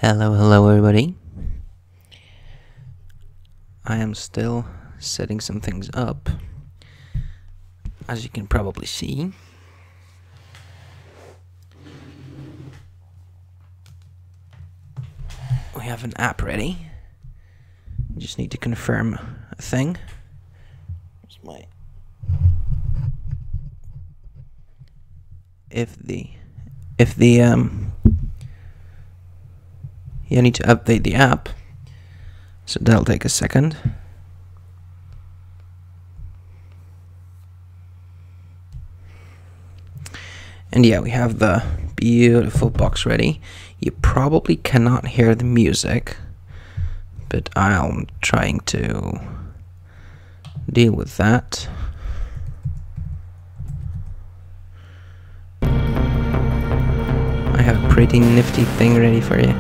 Hello everybody. I am still setting some things up, as you can probably see. We have an app ready. Just need to confirm a thing. Here's my you need to update the app, so that'll take a second. And yeah, we have the beautiful box ready. You probably cannot hear the music, but I'm trying to deal with that. I have a pretty nifty thing ready for you.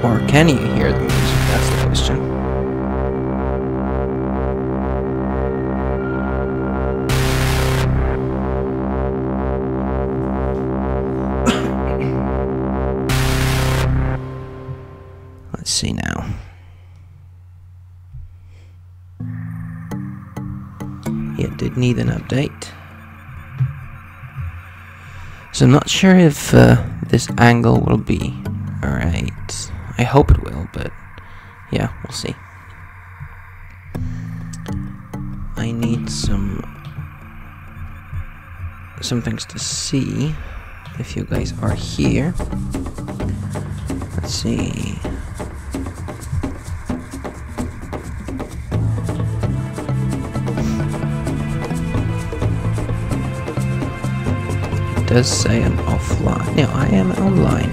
Or can you hear the music? That's the question. Let's see now. It did need an update. So I'm not sure if this angle will be alright. I hope it will, but yeah, we'll see. I need some things to see if you guys are here. Let's see. It does say I'm offline. No, I am online.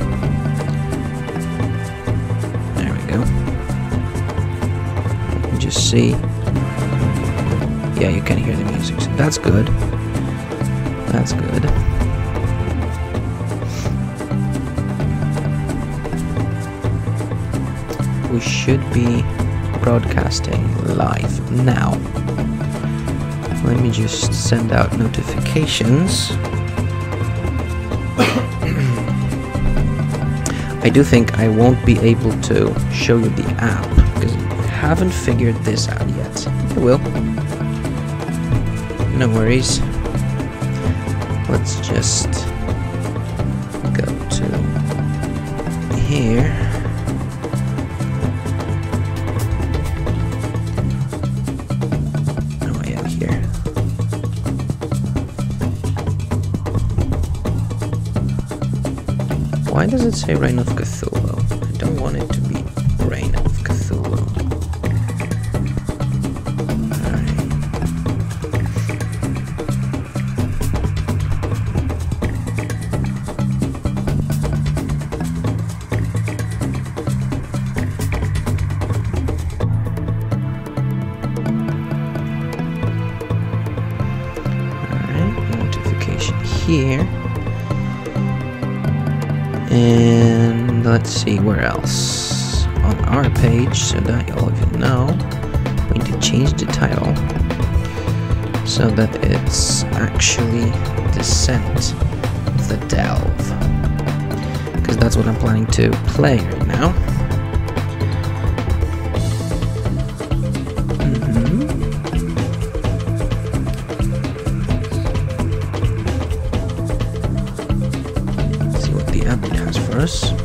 Just see. Yeah, you can hear the music, so that's good. That's good. We should be broadcasting live now. Let me just send out notifications. I do think I won't be able to show you the app because I haven't figured this out yet. I will. No worries. Let's just go to here. Oh, I am here. Why does it say Reign of Cthulhu? I don't want it to be Reign of Cthulhu. Here, and let's see where else on our page, so that all of you know, we need to change the title so that it's actually Descent of the Delve, because that's what I'm planning to play right now. Us. You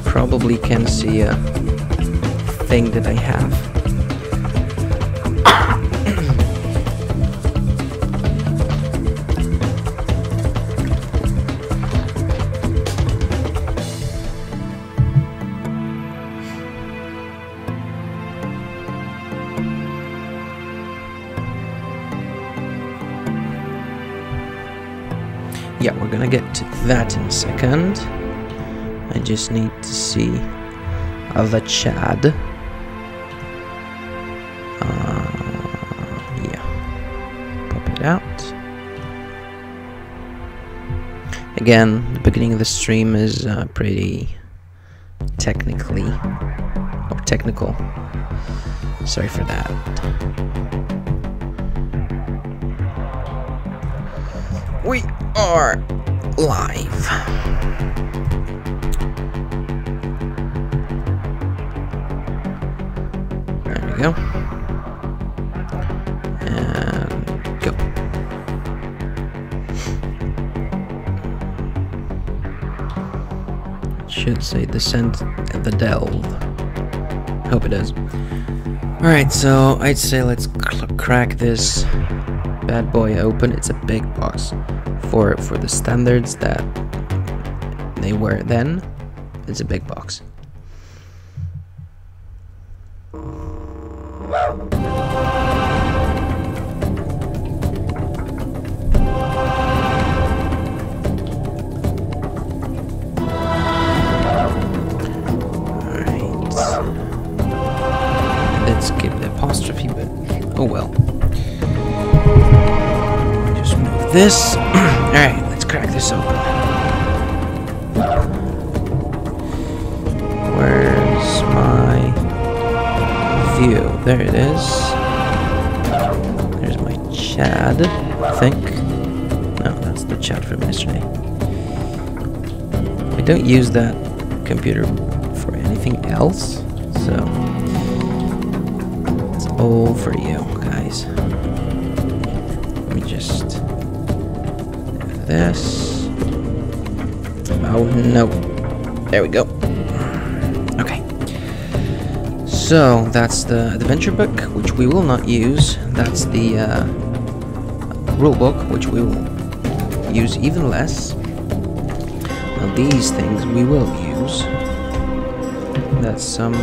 probably can see a thing that I have. Yeah, we're gonna get to that in a second. I just need to see the Chad. Yeah. Pop it out. Again, the beginning of the stream is pretty technical. Sorry for that. We are live. There we go. And go. It should say Descent at the Delve. Hope it does. Alright, so I'd say let's crack this bad boy open. It's a big box for the standards that they were then. It's a big box. Oh well. Just move this. Alright, let's crack this open. Where's my view? There it is. There's my Chad, I think. No, that's the Chad from yesterday. I don't use that computer for anything else, so all for you guys. Let me just do this. Oh no. There we go. Okay. So that's the adventure book, which we will not use. That's the rule book, which we will use even less. Now these things we will use. That's some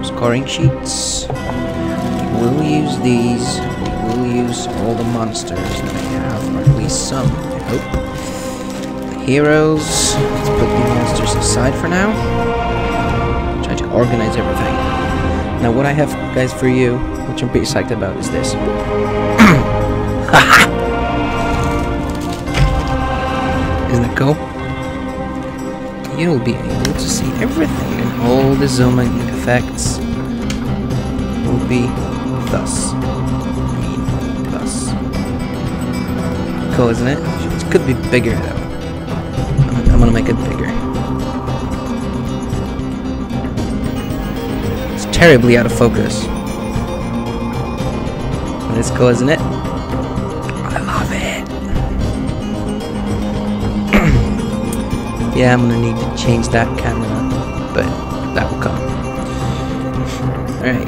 scoring sheets. We will use these. We will use all the monsters that I have, or at least some, I hope. The heroes. Let's put the monsters aside for now. Try to organize everything. Now what I have, guys, for you, which I'm pretty psyched about, is this. Isn't that cool? You'll be able to see everything, and all the zooming effects will be thus. Cool, isn't it? It could be bigger though. I'm gonna make it bigger. It's terribly out of focus. But it's cool, isn't it? I love it. Yeah, I'm gonna need to change that camera, but that will come. Alright.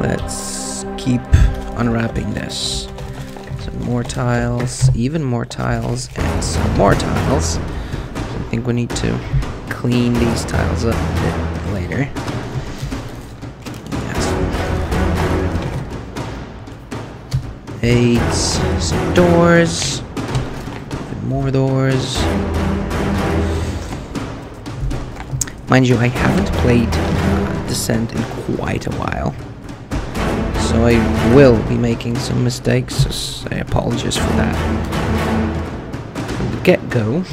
Let's keep unwrapping this. Some more tiles, even more tiles, and some more tiles. I think we need to clean these tiles up a bit later. Yes. Some doors, even more doors. Mind you, I haven't played Descent in quite a while, so I will be making some mistakes, so I apologize for that. From the get-go,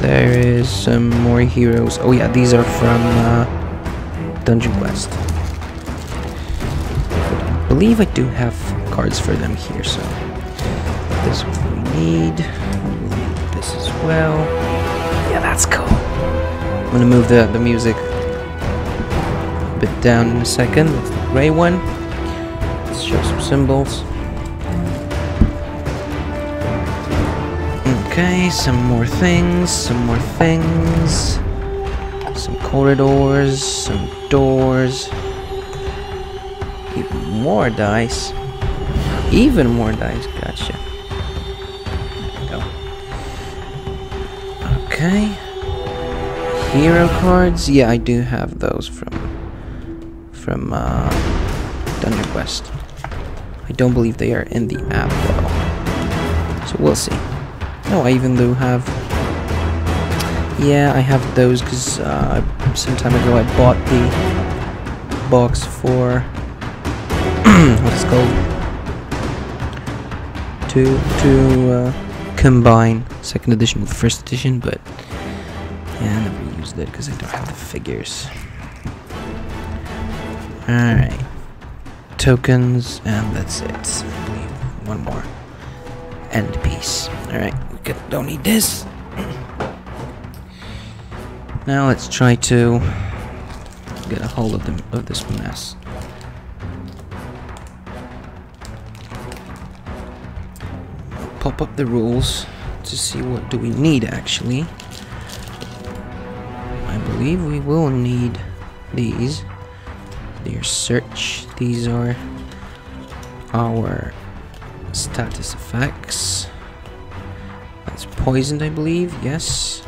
there is some more heroes. Oh yeah, these are from Dungeon Quest. I believe I do have cards for them here, so this is what we need. This as well. Yeah, that's cool. I'm gonna move the music a bit down in a second. That's the gray one. Let's show some symbols. Okay, some more things, some corridors, some doors. Even more dice. Gotcha. There we go. Okay. Hero cards. Yeah, I do have those from Dungeon Quest. I don't believe they are in the app though. So we'll see. Oh, I even do have... Yeah, I have those because some time ago I bought the box for what's it called, to combine second edition with first edition, but yeah, I never used it because I don't have the figures. Alright, tokens, and that's it. I believe one more end piece. Alright, we don't need this. Now let's try to get a hold of this mess. Pop up the rules to see what do we need actually. I believe we will need these. Their search. These are our status effects. That's poisoned, I believe. Yes.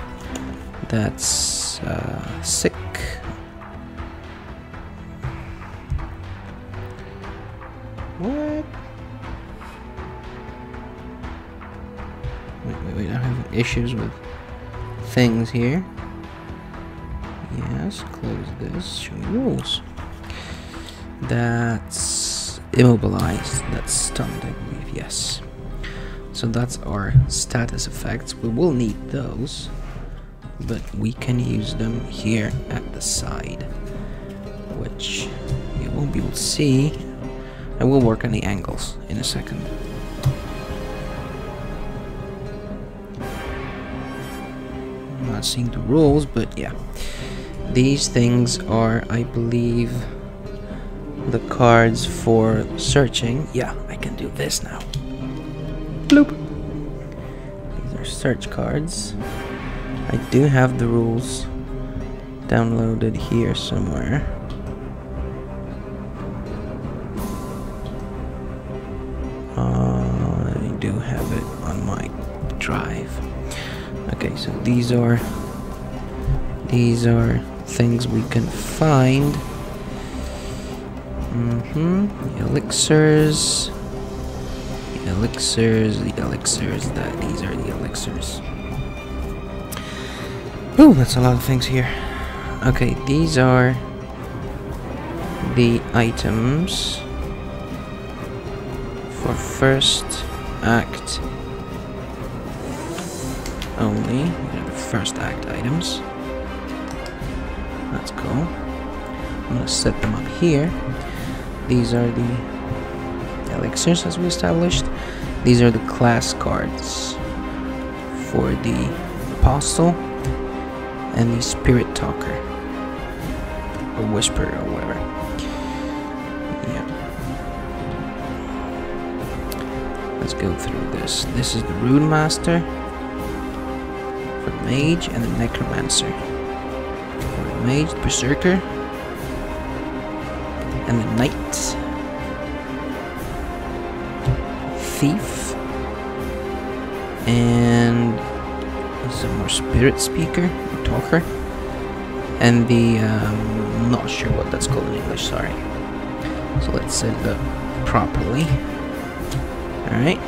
That's sick. What? Wait, I'm having issues with things here. Yes, close this. Show me rules. That's immobilized. That's stunned, I believe. Yes. So that's our status effects. We will need those, but we can use them here at the side, which you won't be able to see. I will work on the angles in a second. I'm not seeing the rules, but yeah. These things are, I believe, the cards for searching. Yeah, I can do this now. Bloop. These are search cards. I do have the rules downloaded here somewhere. I do have it on my drive. Okay, so these are things we can find. The elixirs. The elixirs. These are the elixirs. Oh, that's a lot of things here. Okay, these are the items for first act only. They're the first act items. That's cool. I'm gonna set them up here. These are the elixirs, as we established. These are the class cards for the apostle and the spirit talker, or whisperer, or whatever. Yeah. Let's go through this. This is the rune master for the mage, and the necromancer for the mage, the berserker, and the knight, thief, and some more spirit speaker, or talker, and the I'm not sure what that's called in English, sorry. So let's set it up properly. Alright.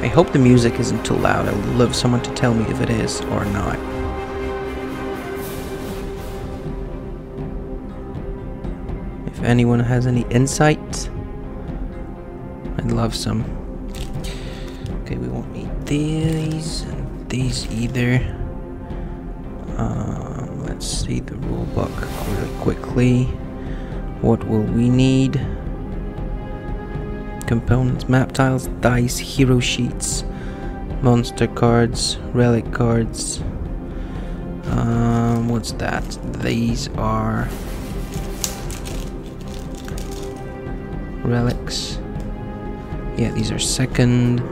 I hope the music isn't too loud. I would love someone to tell me if it is or not. If anyone has any insight, I'd love some. Okay, we won't need these and these either. Let's see the rule book really quickly. What will we need? Components, map tiles, dice, hero sheets, monster cards, relic cards. What's that? These are relics. Yeah, these are second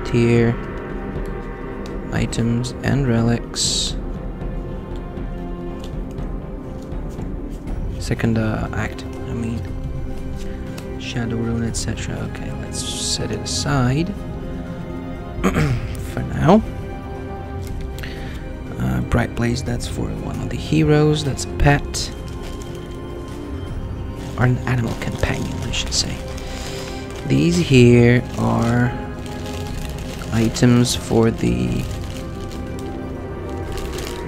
tier items and relics. Second act, I mean. Shadow rune, etc. Okay, let's set it aside for now. Bright blaze, that's for one of the heroes. That's a pet, or an animal companion, I should say. These here are items for the,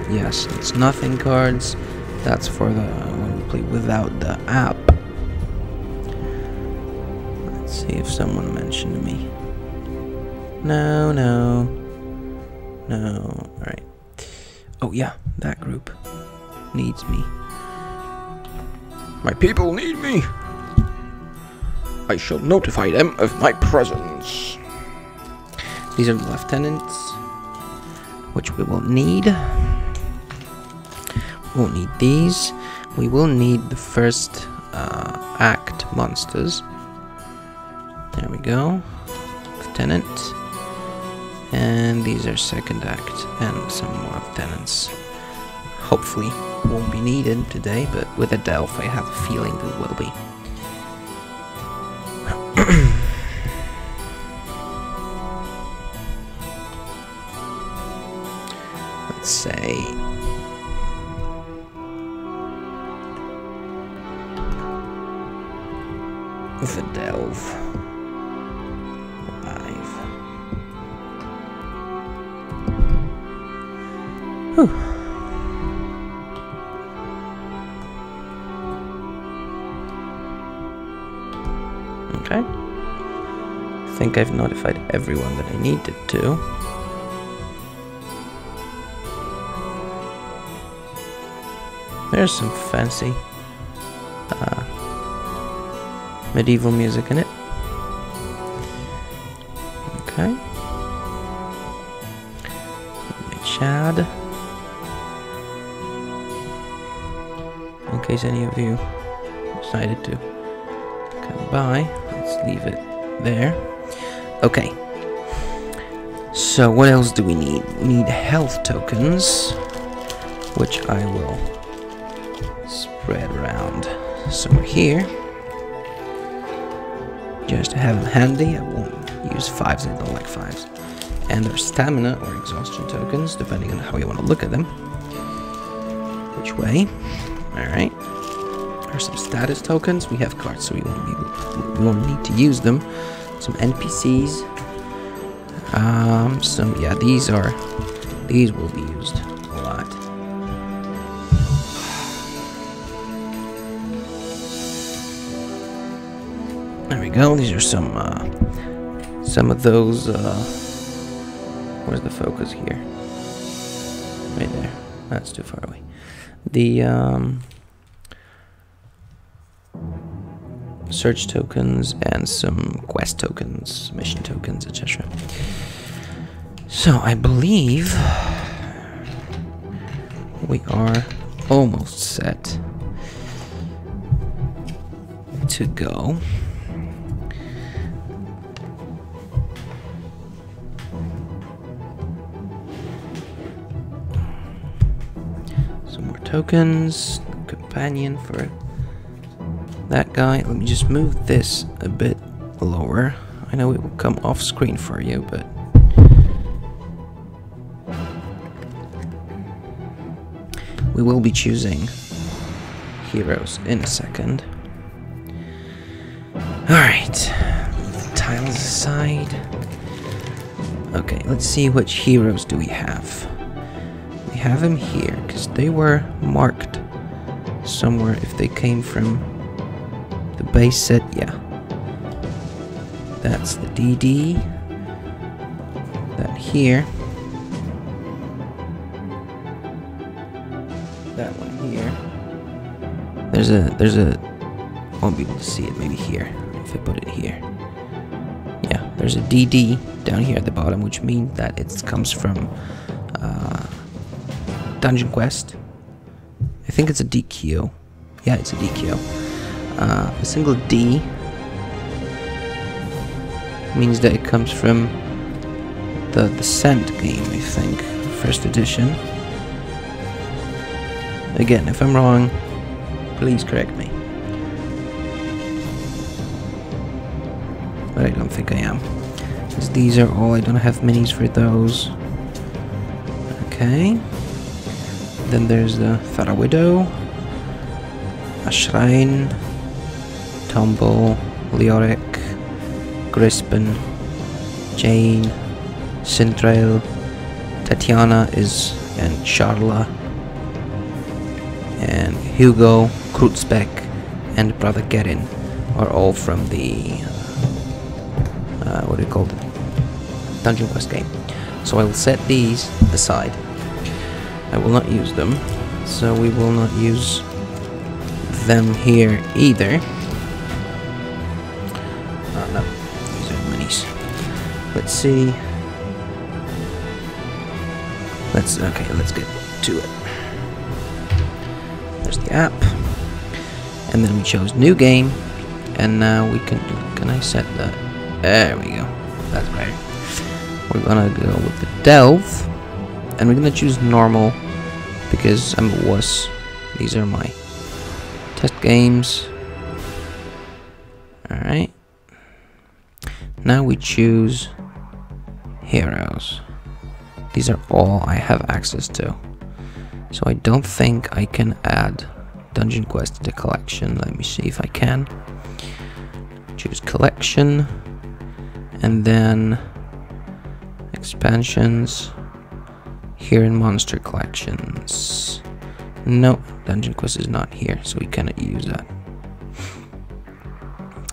yes, it's nothing cards. That's for the when we play without the app. See if someone mentioned me. No, no. No. Alright. Oh yeah, that group needs me. My people need me. I shall notify them of my presence. These are the lieutenants, which we will need. We won't need these. We will need the first act monsters. There we go. Lieutenant. And these are second act and some more lieutenants. Hopefully won't be needed today, but with a Delph I have a feeling it will be. Let's say the Delph 5. Whew. Okay. I think I've notified everyone that I needed to. There's some fancy medieval music in it. Okay. Chad. In case any of you decided to come by, let's leave it there. Okay. So what else do we need? We need health tokens, which I will spread around somewhere here. Just to have them handy. I won't use 5s, I don't like 5s. And their stamina or exhaustion tokens, depending on how you want to look at them. Which way? Alright. There's some status tokens. We have cards, so we won't need to use them. Some NPCs. Yeah, these will be used a lot. There we go. These are some of those. Where's the focus here? Right there. That's too far away. The search tokens and some quest tokens, mission tokens, etc. So I believe we are almost set to go. Some more tokens, companion for that guy. Let me just move this a bit lower. I know it will come off screen for you, but we will be choosing heroes in a second. Alright, tiles aside. Okay, let's see which heroes do we have. We have them here, because they were marked somewhere if they came from the base set. Yeah. That's the DD. That here. That one here. There's a won't be able to see it maybe here if I put it here. Yeah, there's a DD down here at the bottom, which means that it comes from Dungeon Quest. I think it's a DQ. Yeah, it's a DQ. A single D means that it comes from the Descent game, I think, first edition. Again, if I'm wrong, please correct me. But I don't think I am, because these are all, I don't have minis for those. Okay. Then there's the Thara Widow, a Shrine, Tombo, Leoric, Grispin, Jane, Sintrail, Tatiana and Charla, and Hugo, Krutzbeck, and Brother Gerin are all from the what do you call it? Dungeon Quest game. So I will set these aside. I will not use them. So we will not use them here either. Oh no, these are minis. Let's see. Let's get to it. There's the app. And then we chose new game. And now we can I set that? There we go. That's better. We're gonna go with the delve. And we're gonna choose normal because I'm a wuss. These are my test games. Alright. Now we choose heroes. These are all I have access to. So I don't think I can add Dungeon Quest to the collection. Let me see if I can. Choose collection. And then expansions. Here in monster collections. No, Dungeon Quest is not here, so we cannot use that.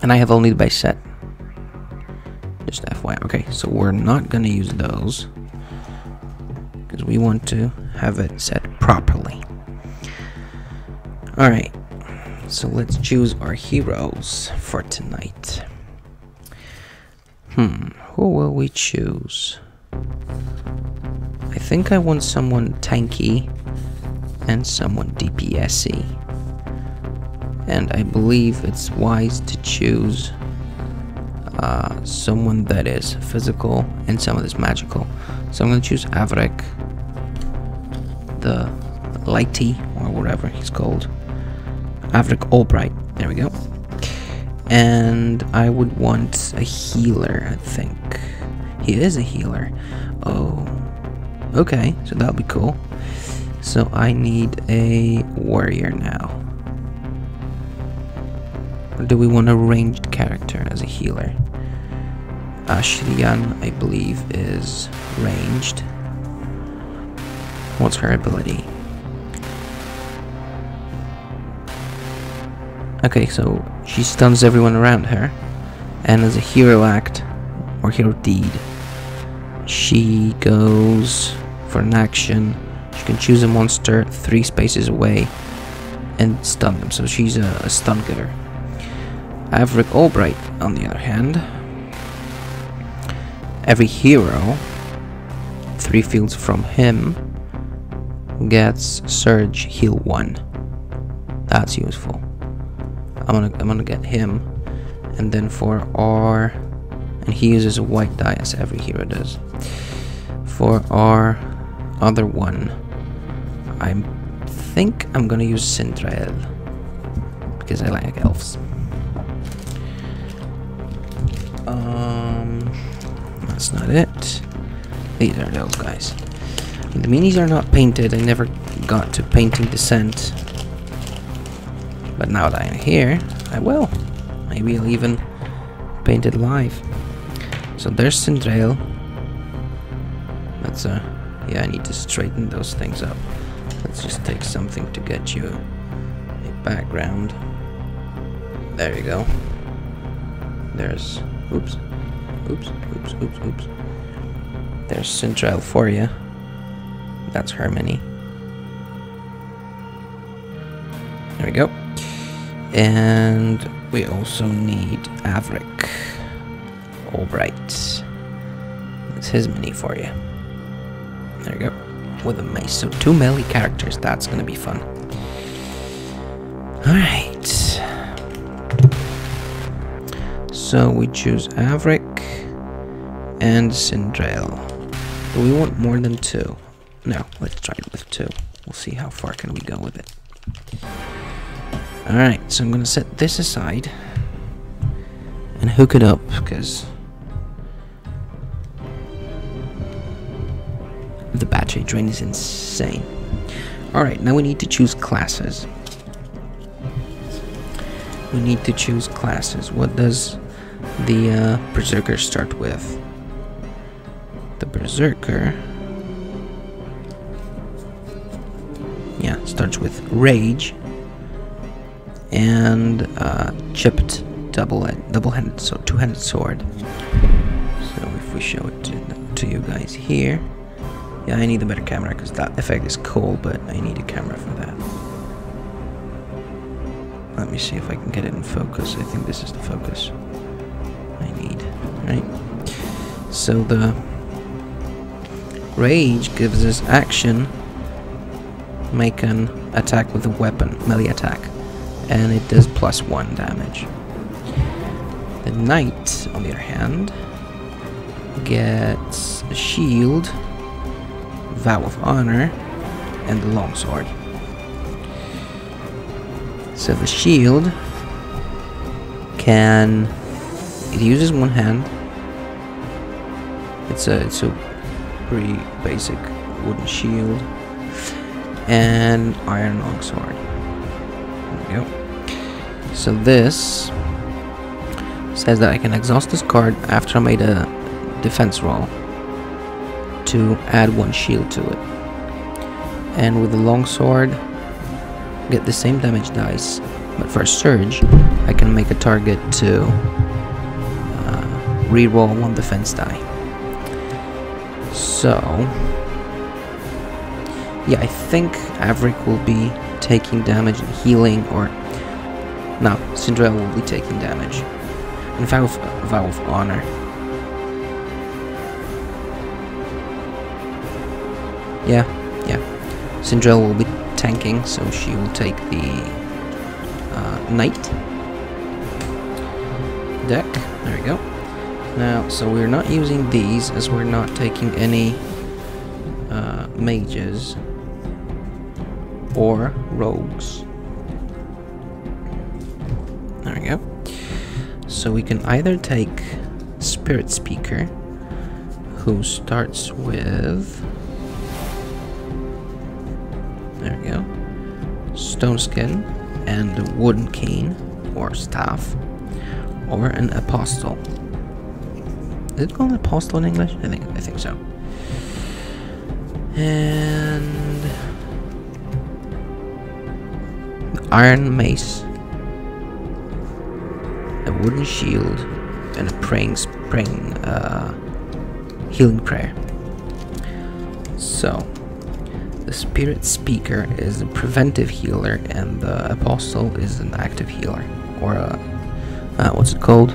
And I have only the base set. Just FYI. Okay, so we're not gonna use those because we want to have it set properly. Alright, so let's choose our heroes for tonight. Who will we choose? I think I want someone tanky and someone DPS-y. And I believe it's wise to choose someone that is physical and someone that's magical. So I'm going to choose Avrik, the Lighty, or whatever he's called. Avrik Albright. There we go. And I would want a healer, I think. He is a healer. Oh. Okay, so that'll be cool. So I need a warrior now. Or do we want a ranged character as a healer? Ashriyan, I believe, is ranged. What's her ability? Okay, so she stuns everyone around her. And as a hero act, or hero deed, she goes for an action. She can choose a monster 3 spaces away and stun them. So she's a stun giver. Avrik Albright, on the other hand, every hero, 3 fields from him, gets Surge Heal 1. That's useful. I'm gonna get him, and then for R, and he uses a white die as every hero does. For our other one, I think I'm gonna use Sindrael because I like elves. That's not it. These are those guys. The minis are not painted. I never got to painting Descent. But now that I'm here, I will. Maybe I'll even paint it live. So there's Sindrael. That's yeah, I need to straighten those things up. Let's just take something to get you a background. There you go. There's oops. There's Sindrael for you. That's Harmony. There we go. And we also need Avrik Albright. That's his mini for you. There you go. With a mace. So 2 melee characters. That's gonna be fun. Alright. So we choose Avrik and Sindrael. Do we want more than 2? No, let's try it with 2. We'll see how far can we go with it. Alright, so I'm gonna set this aside and hook it up because the battery drain is insane. Alright, now we need to choose classes. We need to choose classes. What does the Berserker start with? The Berserker, yeah, starts with Rage and chipped double-handed, so 2-handed sword. we show it to you guys here. Yeah, I need a better camera because that effect is cool, but I need a camera for that. Let me see if I can get it in focus. I think this is the focus I need, right? So the rage gives us action, make an attack with a weapon, melee attack, and it does +1 damage. The knight, on the other hand, gets a shield, vow of honor, and the longsword. So the shield it uses one hand. It's a pretty basic wooden shield and iron longsword. There we go. So this says that I can exhaust this card after I made a defense roll to add 1 shield to it. And with the longsword, get the same damage dice, but for a surge, I can make a target to reroll 1 defense die. So, yeah, I think Averick will be taking damage and healing, or no, Cinderella will be taking damage. And vow of honor. Yeah. Cinderella will be tanking, so she will take the knight deck. There we go. Now, so we're not using these as we're not taking any mages or rogues. There we go. So we can either take Spirit Speaker, who starts with, there we go, Stone Skin and the Wooden Cane or Staff, or an Apostle. Is it called Apostle in English? I think so. And the Iron Mace, a wooden shield, and a healing prayer. So the Spirit Speaker is a preventive healer, and the Apostle is an active healer, or a what's it called?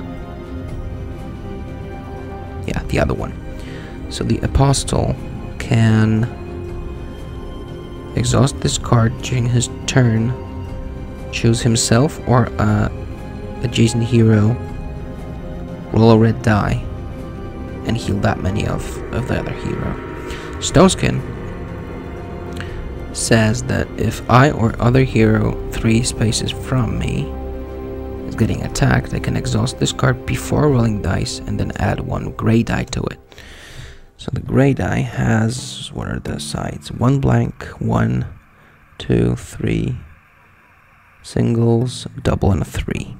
Yeah, the other one. So the Apostle can exhaust this card during his turn, choose himself or adjacent hero, roll a red die, and heal that many of the other hero. Stoneskin says that if I or other hero 3 spaces from me is getting attacked, I can exhaust this card before rolling dice and then add 1 gray die to it. So the gray die has, what are the sides? 1 blank, 1, 2, 3, singles, double, and a 3.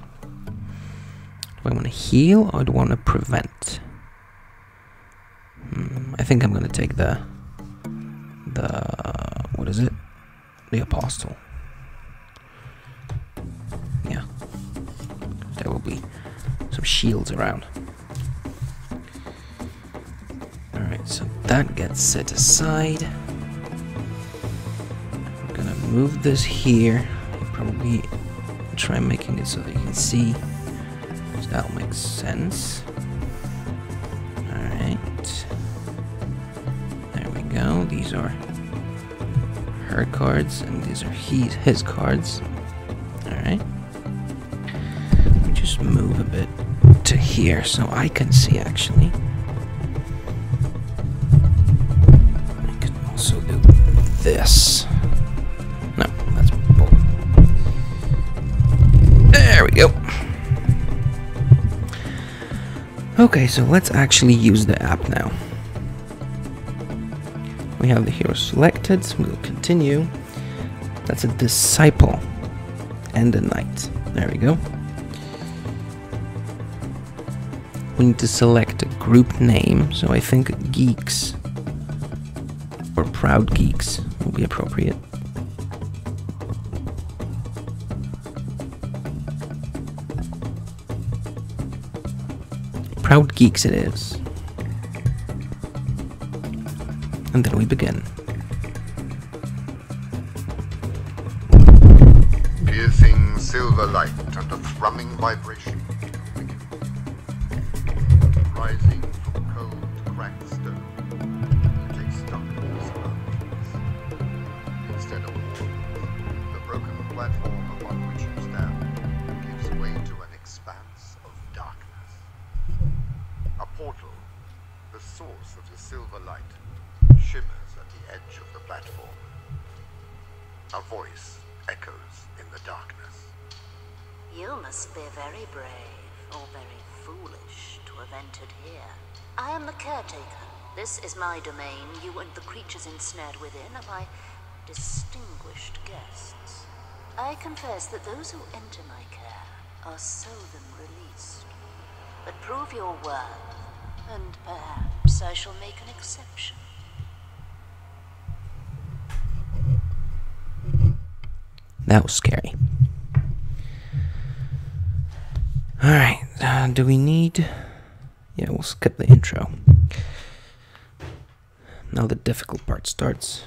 Do I want to heal or do I want to prevent? I think I'm going to take the what is it? The Apostle. Yeah. There will be some shields around. Alright, so that gets set aside. I'm gonna move this here. I'll probably try making it so that you can see. So that'll make sense. Alright. There we go. These are her cards, and these are his cards. Alright. Let me just move a bit to here so I can see actually. I can also do this. No, that's bull. There we go. Okay, so let's actually use the app now. We have the hero selected, so we'll continue. That's a disciple and a knight. There we go. We need to select a group name, so I think Geeks or Proud Geeks will be appropriate. Proud Geeks it is. And then we begin. Piercing silver light and a thrumming vibration. Rising from cold, cracked stone, it takes darkness above. Instead of walls, the broken platform upon which you stand gives way to an expanse of darkness. A portal, the source of the silver light, shimmers at the edge of the platform. A voice echoes in the darkness. You must be very brave, or very foolish, to have entered here. I am the caretaker. This is my domain. You and the creatures ensnared within are my distinguished guests. I confess that those who enter my care are seldom released. But prove your worth, and perhaps I shall make an exception. That was scary. Alright, do we need... Yeah, we'll skip the intro. Now the difficult part starts.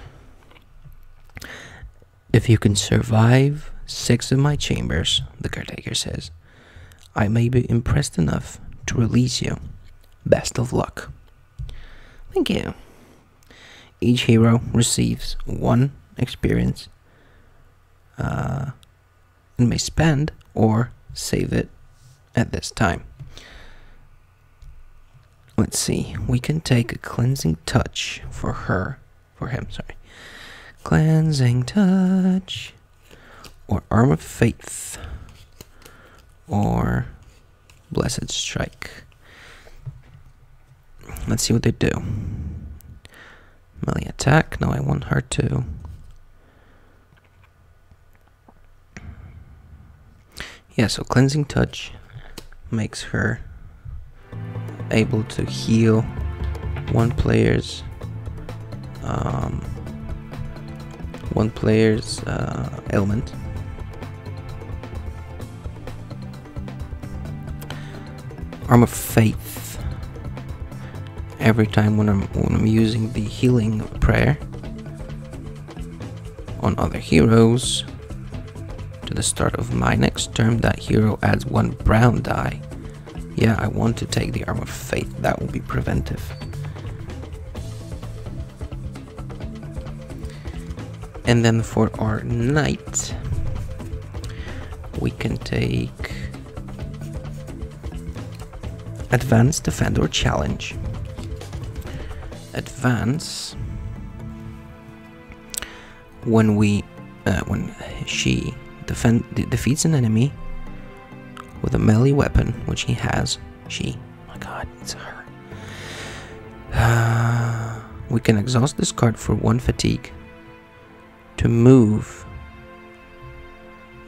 If you can survive 6 of my chambers, the caretaker says, I may be impressed enough to release you. Best of luck. Thank you. Each hero receives 1 experience and may spend or save it at this time. Let's see, we can take a cleansing touch for him, sorry. Cleansing touch, or arm of faith, or blessed strike. Let's see what they do. Melee attack, no, I want her to. Yeah, so cleansing touch makes her able to heal one player's ailment. Arm of Faith. Every time when I'm using the healing prayer on other heroes, to the start of my next turn, that hero adds 1 brown die. Yeah, I want to take the Arm of Faith. That will be preventive. And then for our knight, we can take Advance, Defend, or Challenge. Advance, when she defeats an enemy with a melee weapon, which he has. Oh my god, it's her. We can exhaust this card for 1 fatigue to move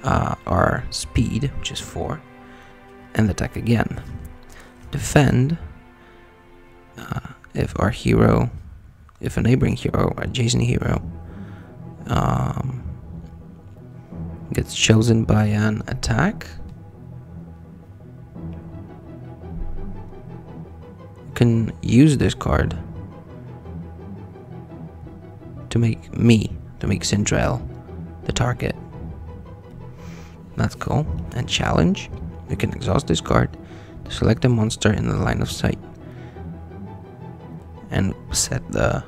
our speed, which is 4, and attack again. Defend, if a neighboring hero or adjacent hero gets chosen by an attack, you can use this card to make Sindrel the target. That's cool. And challenge, you can exhaust this card to select a monster in the line of sight and set the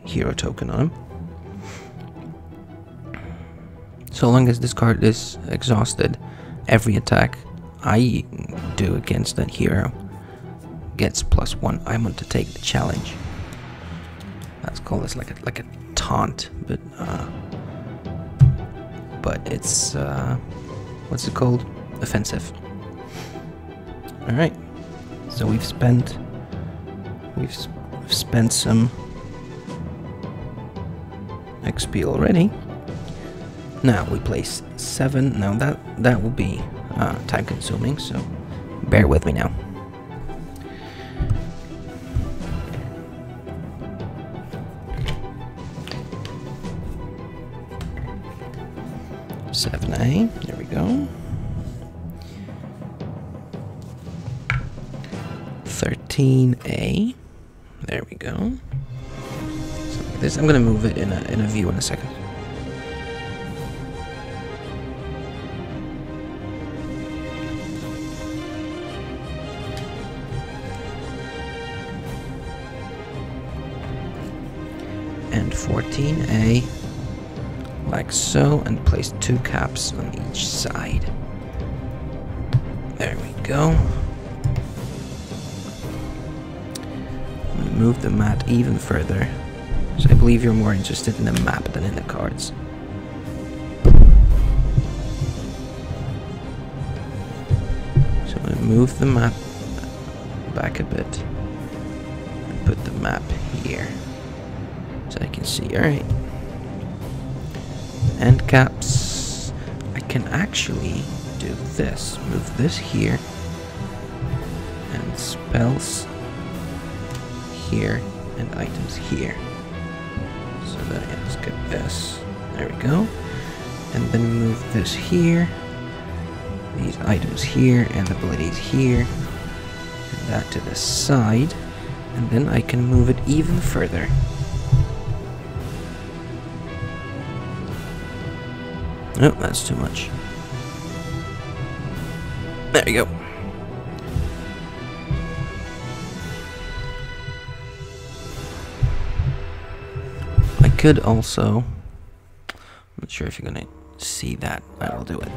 hero token on him. So long as this card is exhausted, every attack I do against that hero gets +1. I want to take the challenge. Let's call this like a taunt, but it's what's it called? Offensive. All right. So we've spent some XP already. Now we place 7. Now that will be time consuming, so bear with me now. $7A, there we go. 13A, there we go. Some this. I'm gonna move it in a view in a second. And 14A, like so, and place 2 caps on each side. There we go. Move the mat even further. So I believe you're more interested in the map than in the cards. So I'm going to move the map back a bit and put the map here so I can see. Alright. End caps. I can actually do this. Move this here. And spells here and items here. So then let's get this. There we go. And then move this here. These items here and abilities here. And that to the side. And then I can move it even further. Oh, that's too much. There we go. I could also, I'm not sure if you're gonna see that, I will do it.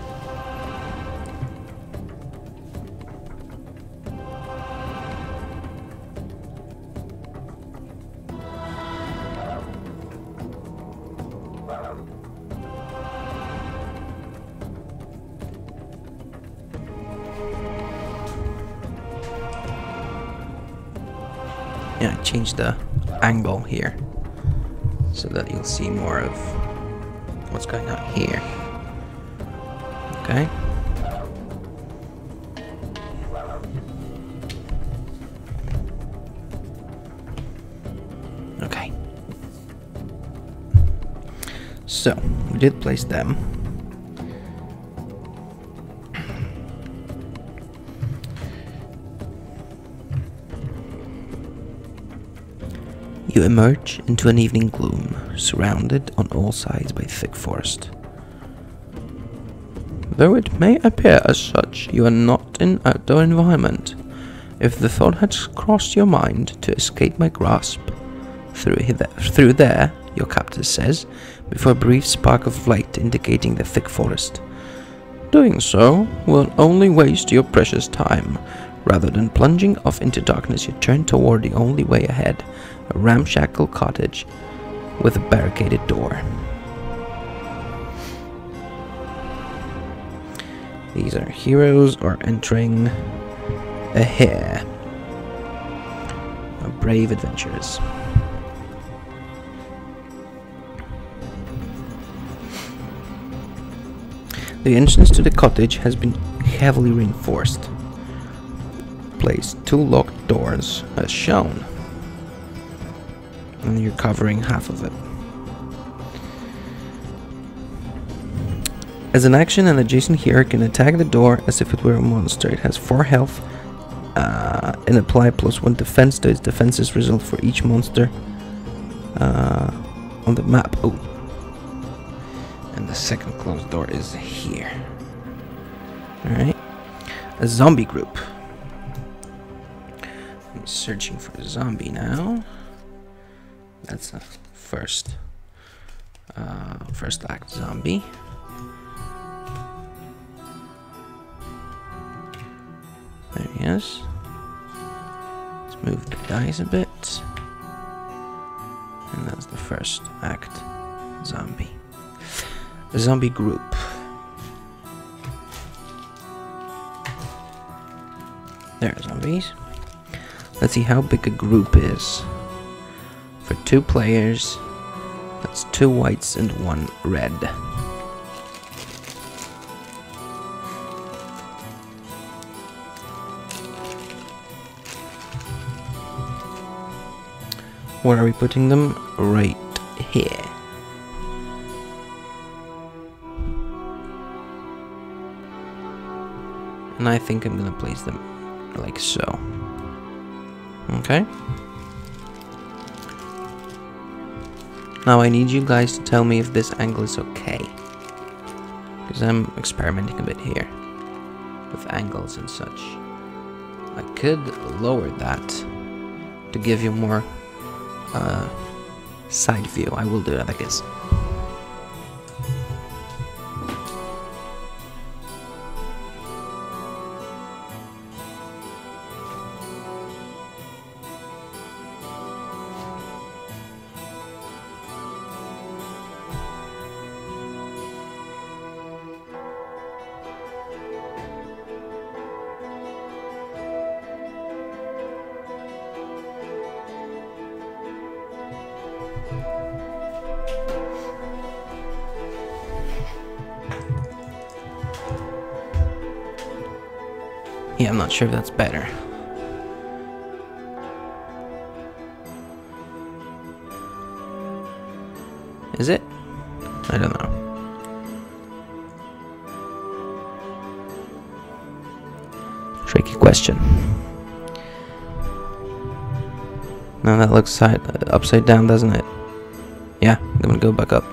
Yeah, I changed the angle here so that you'll see more of what's going on here. Okay. Okay. So, we did place them. You emerge into an evening gloom, surrounded on all sides by thick forest. Though it may appear as such, you are not in outdoor environment. If the thought had crossed your mind to escape my grasp, through there, your captor says, before a brief spark of light indicating the thick forest. Doing so will only waste your precious time. Rather than plunging off into darkness, you turn toward the only way ahead, a ramshackle cottage with a barricaded door. These are heroes are entering a hare. A brave adventurers. The entrance to the cottage has been heavily reinforced. Place 2 locked doors as shown. And you're covering half of it. As an action, an adjacent hero can attack the door as if it were a monster. It has 4 health and apply +1 defense to its defenses result for each monster on the map. Oh. And the second closed door is here. Alright. A zombie group. I'm searching for a zombie now. That's a first act zombie. There he is. Let's move the dice a bit. And that's the first act zombie. A zombie group. There are zombies. Let's see how big a group is. For 2 players, that's 2 whites and 1 red. Where are we putting them? Right here. And I think I'm gonna place them like so. Okay. Now I need you guys to tell me if this angle is okay. Because I'm experimenting a bit here with angles and such. I could lower that to give you more side view. I will do that, I guess. Yeah, I'm not sure if that's better. Is it? I don't know. Tricky question. Now that looks upside down, doesn't it? Yeah, I'm gonna go back up.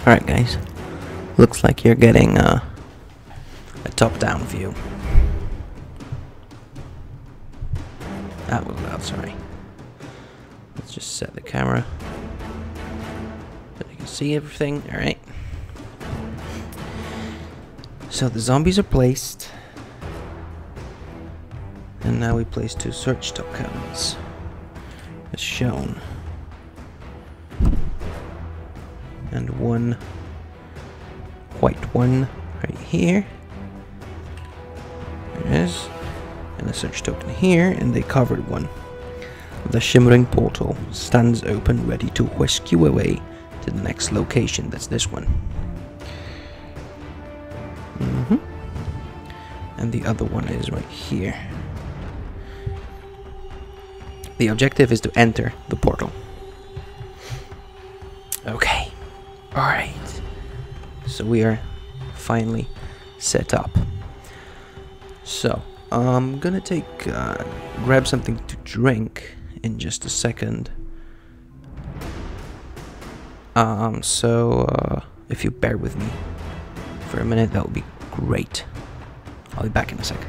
Alright guys, looks like you're getting a top-down view. That was loud, sorry. Let's just set the camera so you can see everything. Alright. So the zombies are placed. And now we place 2 search tokens as shown. And 1 white one right here. There it is. And a search token here, and they covered one. The shimmering portal stands open, ready to whisk you away to the next location. That's this one. And the other one is right here. The objective is to enter the portal. Okay. Alright. So we are finally set up. So, I'm gonna grab something to drink in just a second. If you bear with me for a minute, that would be great. I'll be back in a sec.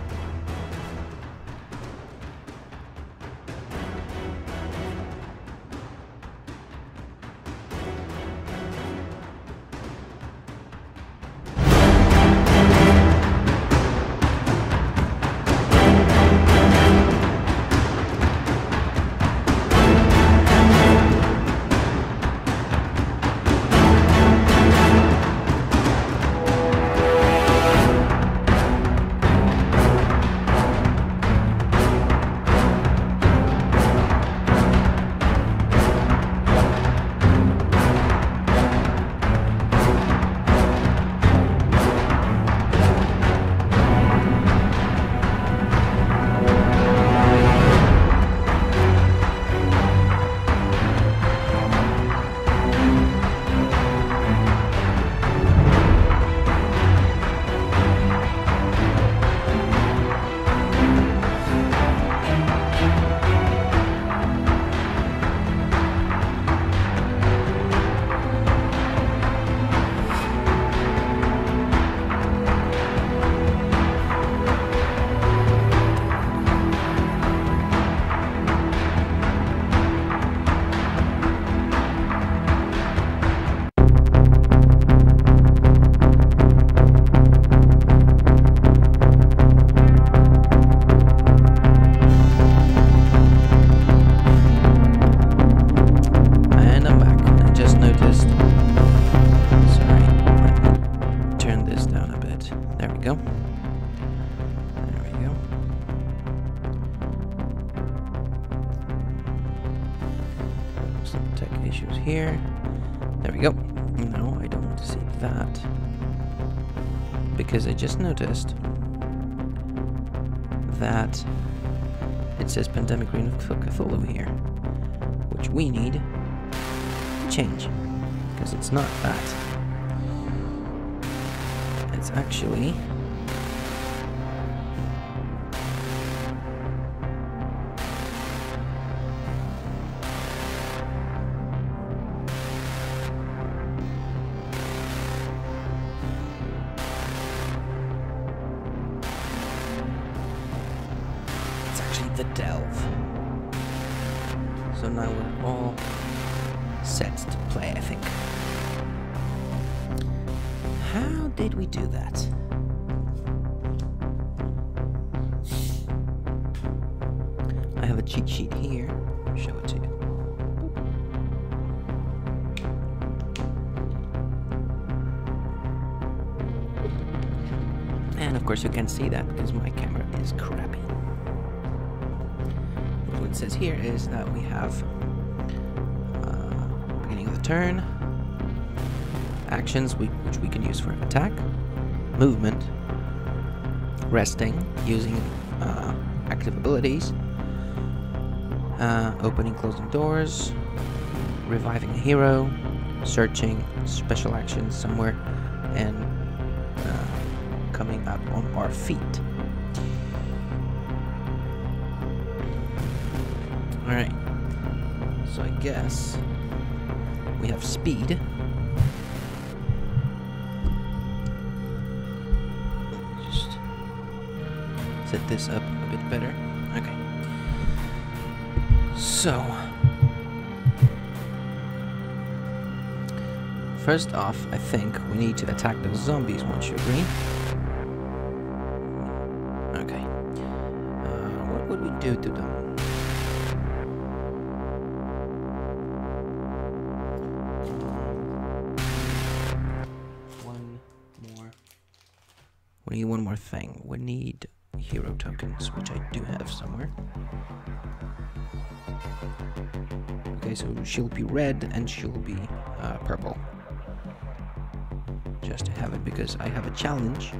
Some tech issue here. There we go. No, I don't want to see that. Because I just noticed that it says Pandemic Reign of Cthulhu here. Which we need to change. Because it's not that. It's actually... the delve. So now we're all set to play, I think. How did we do that? I have a cheat sheet here. I'll show it to you. And of course you can't see that because my camera is crappy. What it says here is that we have beginning of the turn, actions which we can use for attack, movement, resting, using active abilities, opening, closing doors, reviving a hero, searching, special actions somewhere, and coming up on our feet. Alright, so I guess we have speed. Just set this up a bit better. Okay. So, first off, I think we need to attack those zombies, won't you agree? Okay. What would we do to them? We need one more thing. We need hero tokens, which I do have somewhere. Okay, so she'll be red and she'll be purple. Just to have it because I have a challenge.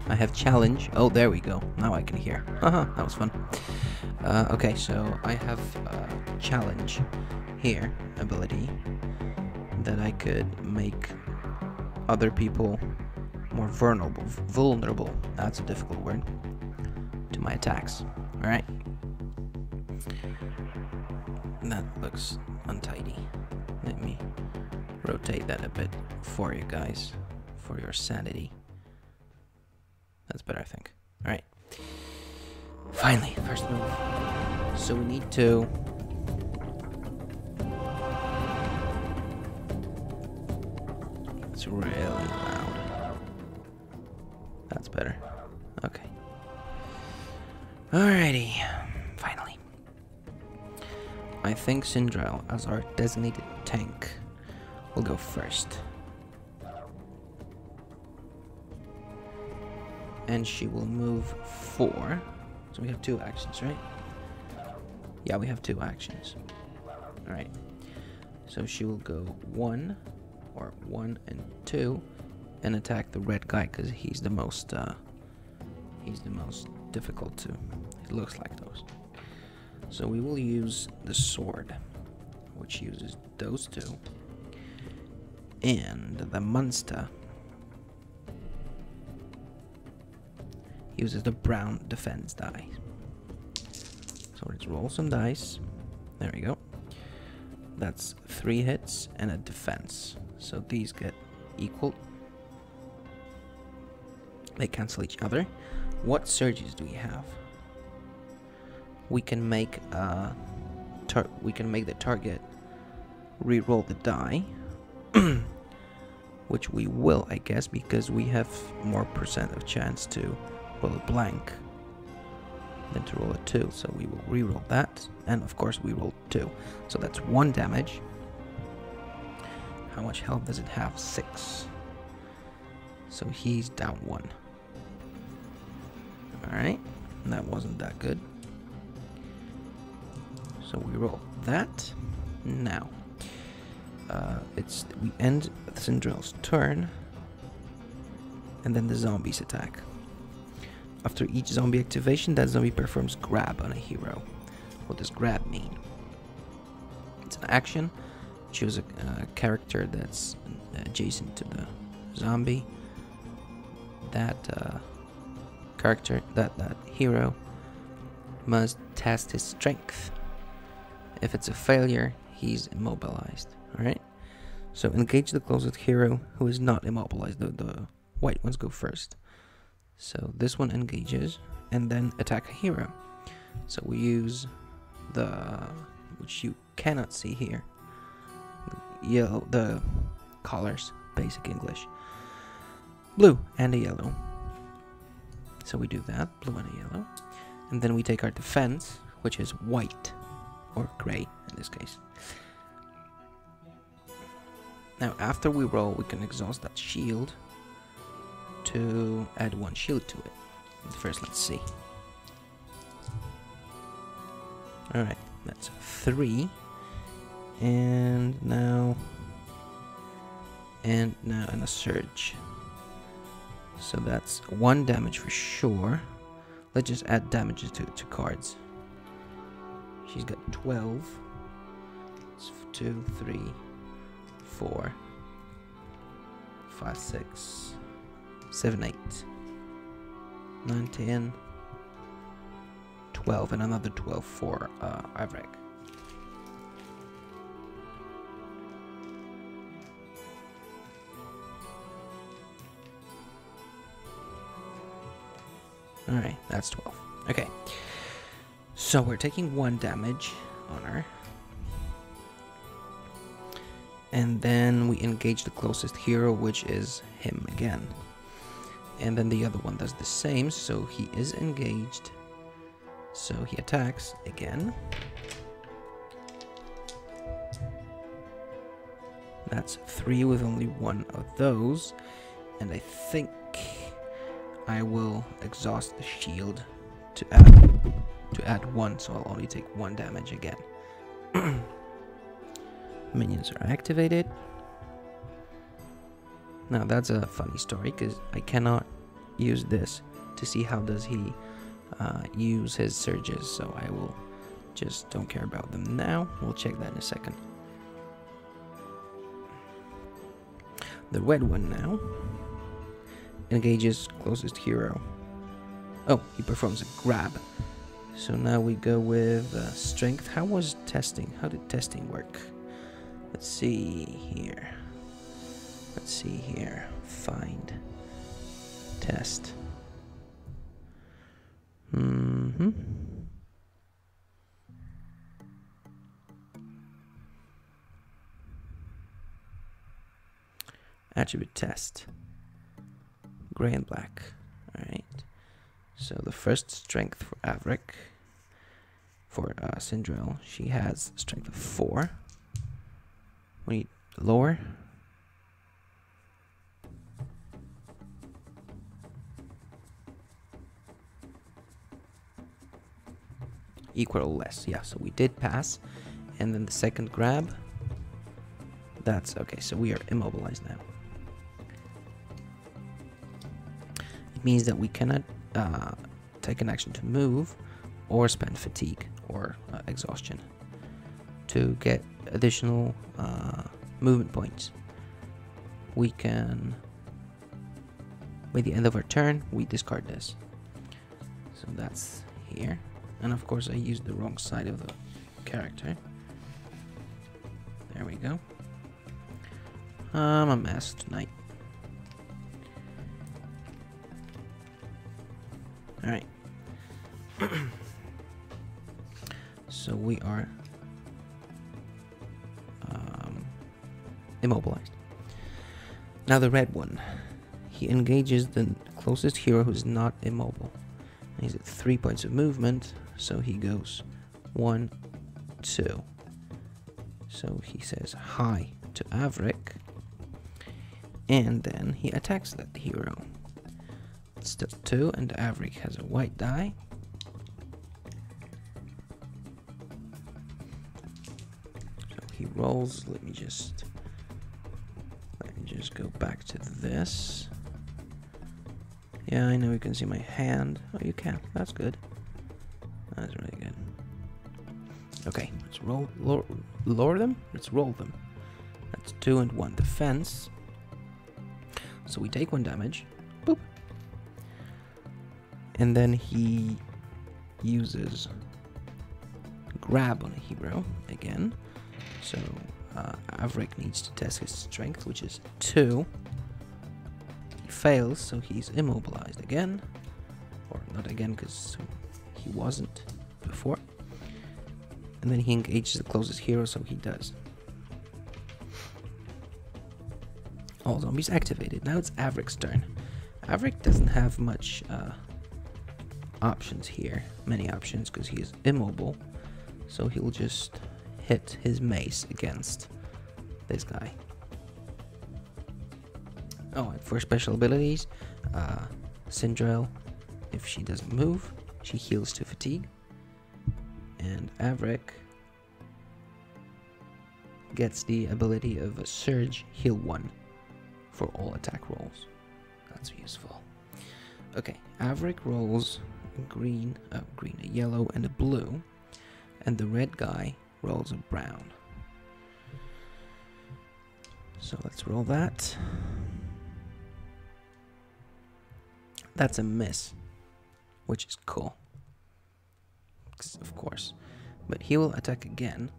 I have challenge. Oh, there we go. Now I can hear. Haha, that was fun. Okay, so I have challenge here ability that I could make other people more vulnerable, that's a difficult word, to my attacks. Alright. That looks untidy. Let me rotate that a bit for you guys, for your sanity. That's better, I think. Alright. Finally, first move. So we need to... It's really loud. That's better. Okay. Alrighty. Finally. I think Sindrel, as our designated tank, will go first. And she will move 4. So we have 2 actions, right? Yeah, we have 2 actions. Alright. So she will go 1. Or 1 and 2, and attack the red guy because he's the most difficult to. It looks like those. So we will use the sword, which uses those 2, and the monster uses the brown defense die. So let's roll some dice. There we go. That's 3 hits and a defense. So these get equal. They cancel each other. What surges do we have? We can make the target re-roll the die, which we will, I guess, because we have more % of chance to roll a blank than to roll a 2. So we will re-roll that, and of course we roll 2. So that's 1 damage. How much health does it have? 6. So he's down 1. Alright, that wasn't that good. So we roll that. Now, we end Syndrell's turn, and then the zombies attack. After each zombie activation, that zombie performs grab on a hero. What does grab mean? It's an action. Choose a character that's adjacent to the zombie. That character, that hero, must test his strength. If it's a failure, he's immobilized. Alright? So engage the closest hero who is not immobilized. The white ones go first. So this one engages and then attack a hero. So we use which you cannot see here, the colors, basic English, blue and a yellow. So we do that, blue and a yellow, and then we take our defense, which is white or gray in this case. Now after we roll, we can exhaust that shield to add 1 shield to it. First, let's see. Alright, that's 3. And now and a surge. So that's 1 damage for sure. Let's just add damages to cards. She's got 12. It's 2, 3, 4, 5, 6, 7, 8, 9, 10, 12, and another 12 for Avrik. Alright, that's 12. Okay. So we're taking 1 damage on her. And then we engage the closest hero, which is him again. And then the other one does the same, so he is engaged. So he attacks again. That's 3 with only 1 of those. And I think I will exhaust the shield to add 1, so I'll only take 1 damage again. Minions are activated. Now that's a funny story because I cannot use this to see how does he use his surges, so I will just don't care about them now. We'll check that in a second. The red one now engages closest hero. Oh, he performs a grab. So now we go with strength. How was testing? How did testing work? Let's see here. Let's see here. Find. Test. Attribute test. Gray and black. Alright. So the first strength for Avrik. For Syndrell, she has strength of 4. We need lower. Equal or less. Yeah, so we did pass. And then the second grab. That's okay, so we are immobilized now. It means that we cannot take an action to move or spend fatigue or exhaustion to get additional movement points. We can, by the end of our turn, we discard this. So that's here. And of course I used the wrong side of the character. There we go. I'm a mess tonight. Alright. So we are immobilized. Now the red one. He engages the closest hero who's not immobile. And he's at 3 points of movement, so he goes 1, 2. So he says hi to Avrik. And then he attacks that hero. It's still 2, and Avrik has a white die. he rolls, let me just go back to this. Yeah, I know you can see my hand. Oh, you can. That's good. That's really good. Okay, let's lower them. Let's roll them. That's 2 and 1 defense. So we take 1 damage. Boop. And then he uses grab on a hero again. So Averick needs to test his strength, which is 2. He fails, so he's immobilized again. Or not again, because he wasn't before. And then he engages the closest hero, so he does. All zombies activated. Now it's Averick's turn. Averick doesn't have much options here. Many options, because he is immobile. So he'll just hit his mace against this guy. Oh, and for special abilities, Sindrel, if she doesn't move, she heals to fatigue. And Averick gets the ability of a Surge Heal 1 for all attack rolls. That's useful. Okay, Averick rolls a green, a yellow, and a blue. And the red guy rolls a brown. So let's roll that. That's a miss, which is cool. Of course. But he will attack again.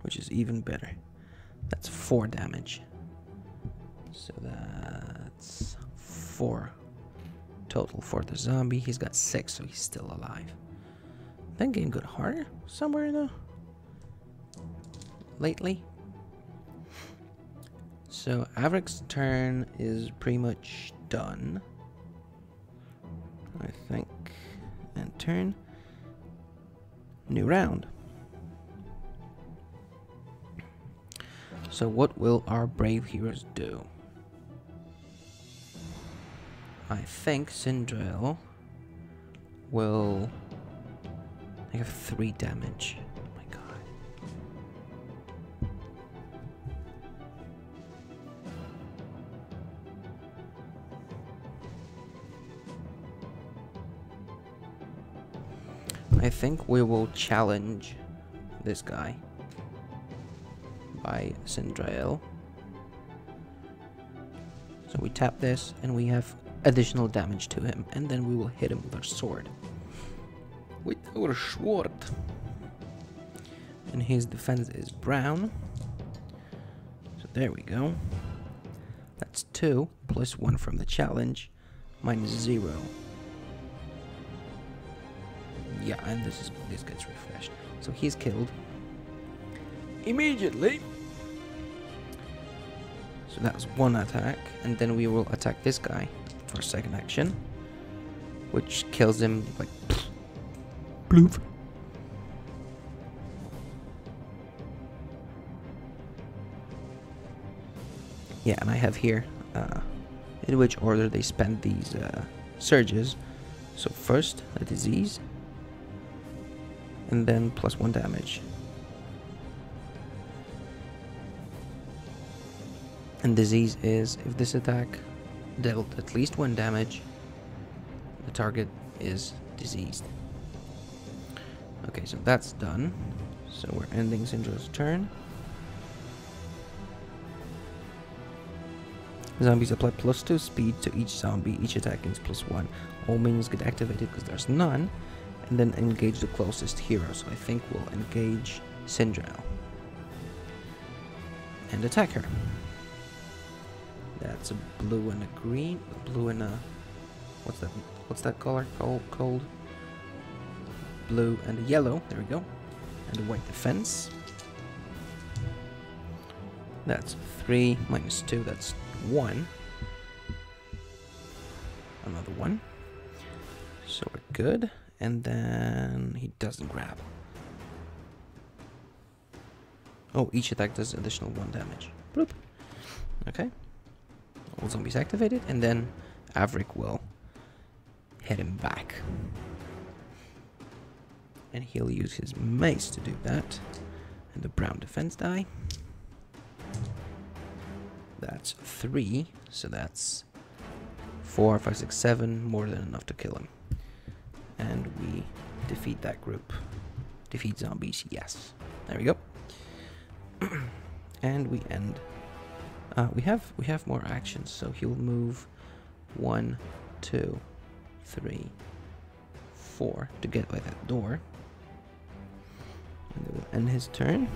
Which is even better. That's 4 damage. So that's 4 total for the zombie. He's got 6, so he's still alive. That game got harder somewhere though. Lately. So Averick's turn is pretty much done, I think. And turn. New round. So what will our brave heroes do? I think Sindrel will have 3 damage. Oh my god. I think we will challenge this guy by Sindrel. So we tap this and we have additional damage to him, and then we will hit him with our sword. With our sword. And his defense is brown. So there we go. That's 2 plus 1 from the challenge, minus 0. Yeah, and this gets refreshed. So he's killed immediately. So that was 1 attack, and then we will attack this guy for second action, which kills him like bloof. Yeah, and I have here in which order they spend these surges. So first a disease, and then plus 1 damage. And disease is if this attack dealt at least 1 damage, the target is diseased. Okay, so that's done. So we're ending Sindrel's turn. Zombies apply plus 2 speed to each zombie. Each attack gains plus 1. All minions get activated because there's none. And then engage the closest hero. So I think we'll engage Sindrel and attack her. That's a blue and a green. A blue and a... What's that color? Cold. Blue and a yellow. There we go. And a white defense. That's 3 minus 2. That's 1. Another 1. So we're good. And then he doesn't grab. Oh, each attack does additional 1 damage. Bloop. Okay. All zombies activated, and then Averick will hit him back. And he'll use his mace to do that. And the brown defense die. That's 3, so that's 4, 5, 6, 7, more than enough to kill him. And we defeat that group. Defeat zombies, yes. There we go. And we end. We have more actions, so he'll move 1, 2, 3, 4 to get by that door. And then we'll end his turn.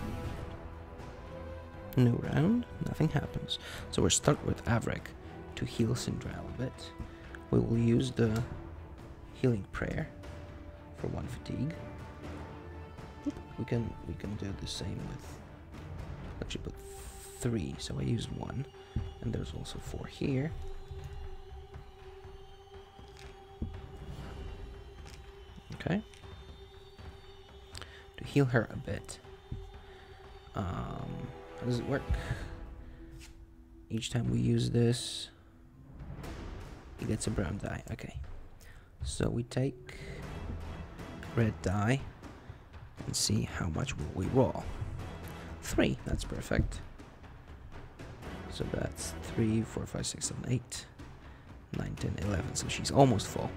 New round, nothing happens. So we're stuck with Avrik to heal Sindral a bit. We will use the healing prayer for 1 fatigue. We can do the same with, actually put 3, so I used 1, and there's also 4 here. Okay. To heal her a bit. How does it work? Each time we use this, he gets a brown die. Okay. So we take red die and see how much will we roll. 3, that's perfect. So that's 3, 4, 5, 6, 7, 8, 9, 10, 11. So she's almost full.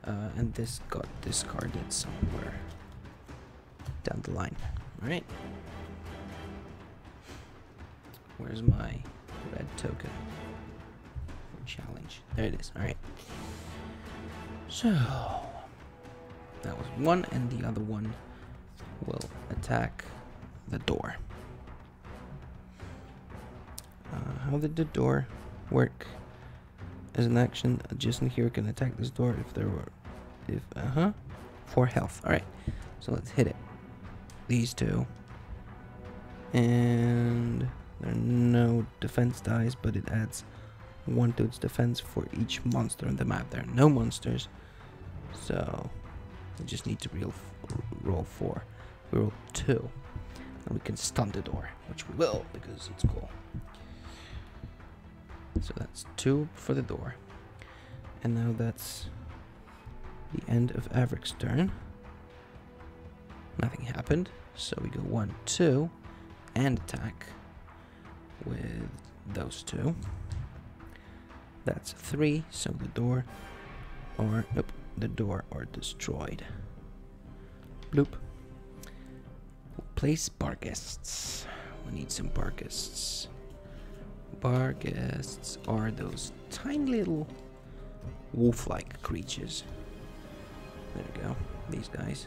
And this got discarded somewhere down the line. Alright. Where's my red token for challenge? There it is. Alright. So that was 1, and the other one will attack the door. How did the door work? As an action, adjacent here can attack this door if there were, 4 health. All right, so let's hit it. These 2, and there are no defense dice, but it adds 1 to its defense for each monster on the map. There are no monsters, so we just need to roll 4. We roll 2, and we can stun the door, which we will because it's cool. So that's 2 for the door. And now that's the end of Avrik's turn. Nothing happened. So we go 1, 2, and attack with those 2. That's 3, so the door are destroyed. Bloop. We'll place barghests. We need some barghests. Barghests are those tiny little wolf-like creatures. There we go. These guys.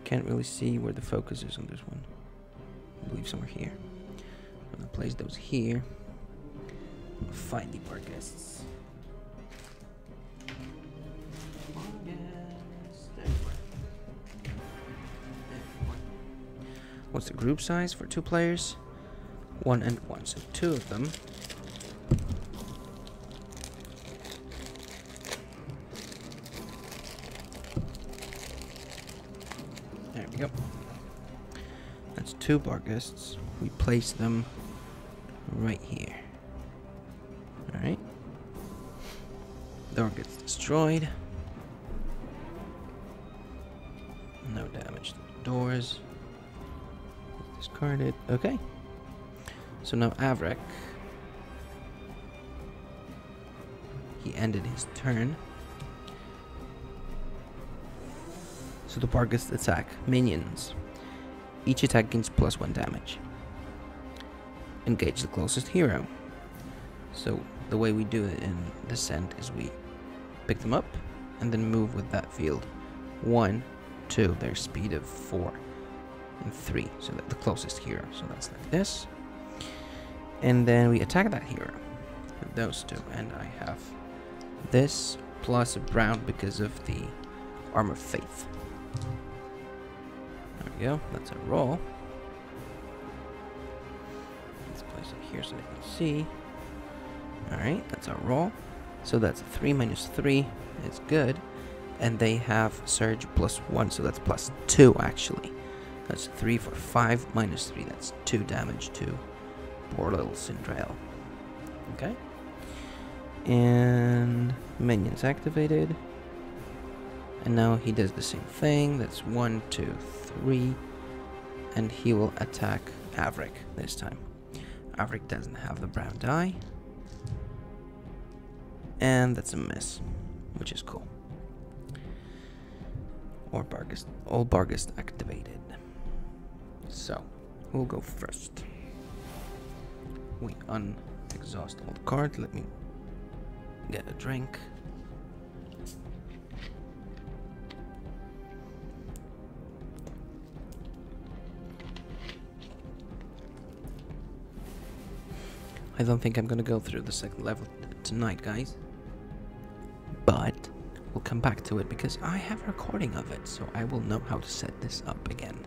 Can't really see where the focus is on this one. I believe somewhere here. I'm gonna place those here. Find the barghests. What's the group size for 2 players? 1 and 1, so 2 of them. There we go. That's 2 barghests. We place them right here. Alright. Door gets destroyed. No damage to the doors. Discarded. Okay. So now Avrik, he ended his turn. So the barghests attack minions. Each attack gains +1 damage. Engage the closest hero. So the way we do it in Descent is we pick them up and then move with that field. 1, 2, their speed of 4, and 3, so that the closest hero. So that's like this. And then we attack that hero with those 2, and I have this plus a brown because of the Arm of Faith. There we go, that's a roll. Let's place it here so they can see. Alright, that's our roll. So that's 3 minus 3, it's good. And they have Surge +1, so that's +2 actually. That's 3 for 5 minus 3, that's 2 damage to poor little Sindral. Okay. And minions activated. And now he does the same thing. That's 1, 2, 3. And he will attack Averick this time. Averick doesn't have the brown die. And that's a miss, which is cool. Or barghests, all barghests activated. So, we'll go first. We unexhaust all the cards. Let me get a drink. I don't think I'm gonna go through the second level tonight, guys. But we'll come back to it because I have a recording of it, so I will know how to set this up again.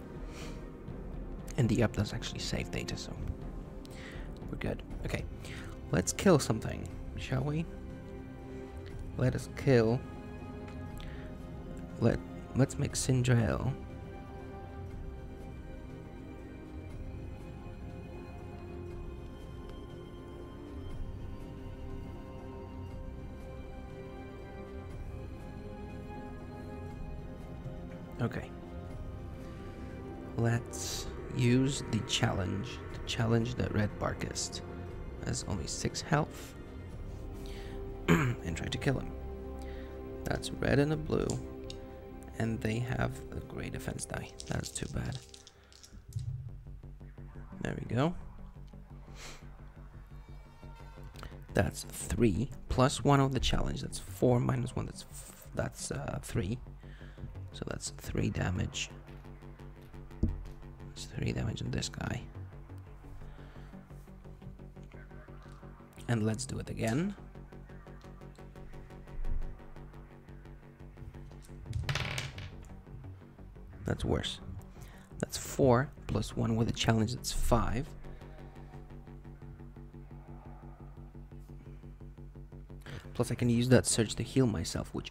And the app does actually save data, so we're good. Okay, let's kill something, shall we? Let us kill. Let's make Sindrel. Okay. Let's use the challenge to challenge the red barghest. Has only 6 health. And try to kill him. That's red and a blue. And they have a gray defense die. That's too bad. There we go. That's 3 plus 1 of the challenge. That's 4 minus 1. That's 3. So that's 3 damage. That's 3 damage on this guy. And let's do it again. That's worse. That's 4 plus 1 with a challenge. That's 5. Plus I can use that surge to heal myself, which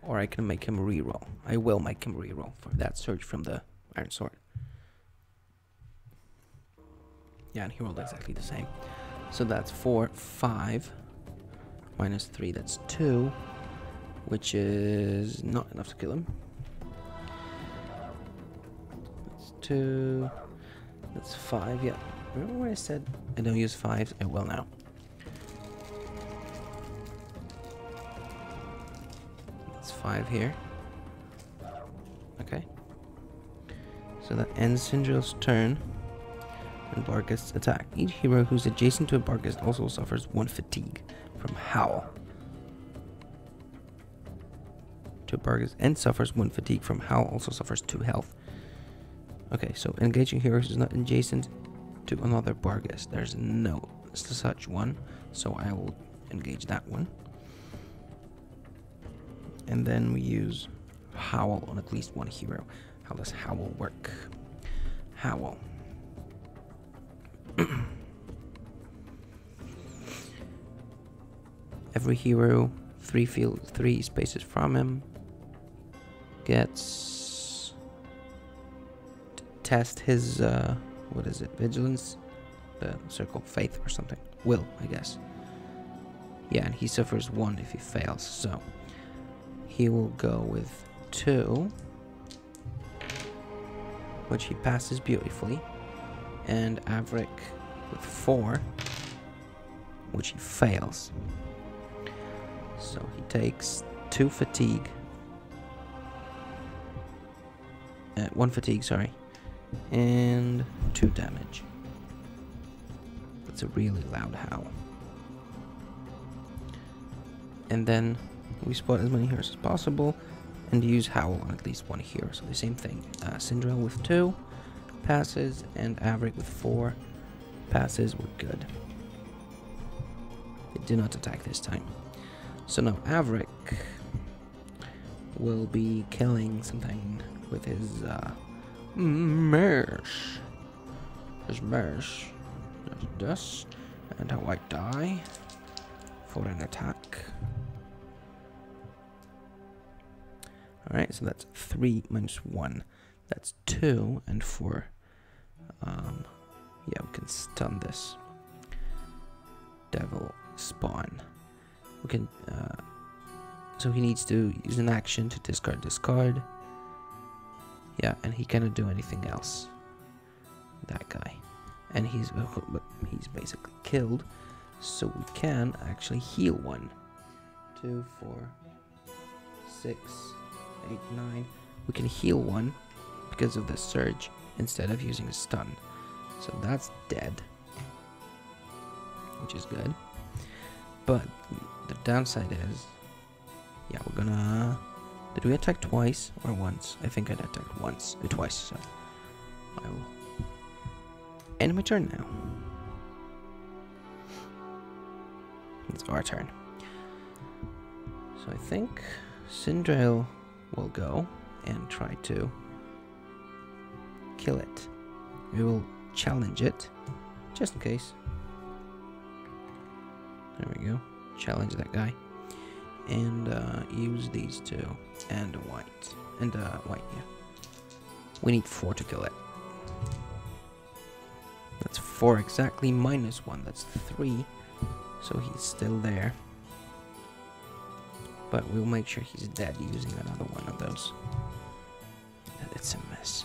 or I can make him reroll. I will make him reroll for that surge from the Iron Sword. Yeah, and he rolled exactly the same. So that's 4, 5 minus 3. That's 2, which is not enough to kill him. That's 2. That's 5. Yeah. Remember when I said I don't use 5s? I will now. That's 5 here. Okay. So that ends Sindrel's turn. And barghest's attack. Each hero who's adjacent to a barghest also suffers 1 fatigue from Howl. To a barghest and suffers 1 fatigue from Howl also suffers 2 health. Okay, so engaging heroes is not adjacent to another barghest. There's no such one, so I will engage that one. And then we use Howl on at least 1 hero. How does Howl work? Howl. Every hero 3 spaces from him gets to test his what is it, vigilance, the circle of faith or something, will, I guess. Yeah, and he suffers 1 if he fails, so he will go with 2, which he passes beautifully, and Averick with 4, which he fails. So he takes 2 fatigue, 1 fatigue, sorry, and 2 damage. That's a really loud howl. And then we spot as many heroes as possible and use Howl on at least 1 hero. So the same thing. Sindrel with 2 passes and Averick with 4 passes. We're good. They do not attack this time. So now Averick will be killing something with his mash. His mash. Does this. And a white die for an attack. Alright, so that's 3 minus 1. That's 2, and for yeah, we can stun this devil spawn. We can So he needs to use an action to discard this card. Yeah, and he cannot do anything else. That guy. And he's basically killed. So we can actually heal 1, 2, 4, 6, 8, 9. We can heal 1 because of the surge instead of using a stun. So that's dead, which is good. But the downside is, yeah, we're gonna... Did we attack twice or once? I think I attacked once, twice. So I will end my turn now. It's our turn. So I think Sindrail will go and try to kill it. We will challenge it, just in case. There we go. Challenge that guy. And use these two. And a white. And white, yeah. We need 4 to kill it. That's 4 exactly, minus 1. That's 3. So he's still there. But we'll make sure he's dead using another one of those. It's a mess.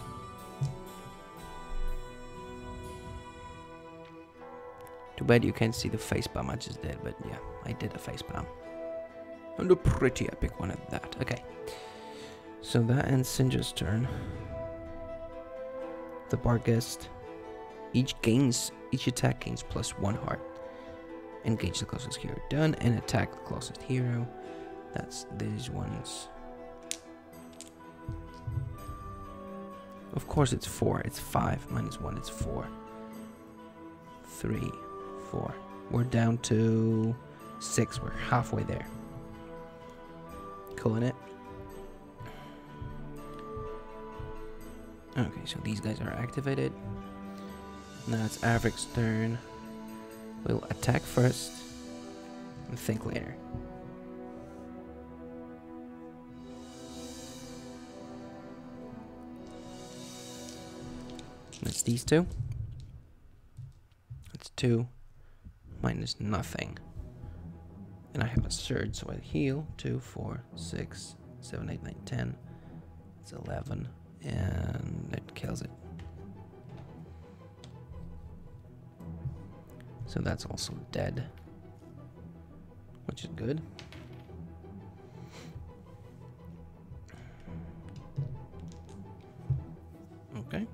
Too bad you can't see the facepalm I just did, but yeah, I did a facepalm. And a pretty epic one at that. Okay. So that ends Sindra's turn. The barghest. Each attack gains +1 heart. Engage the closest hero. Done. And attack the closest hero. That's these ones. Of course it's 4. It's 5 minus 1. It's 4. 3, 4. We're down to 6. We're halfway there. Calling it. Okay, so these guys are activated. Now it's Avric's turn. We'll attack first and think later. That's these two. That's 2 minus nothing. And I have a surge, so I heal. 2, 4, 6, 7, 8, 9, 10. It's 11. And it kills it. So that's also dead, which is good. Okay.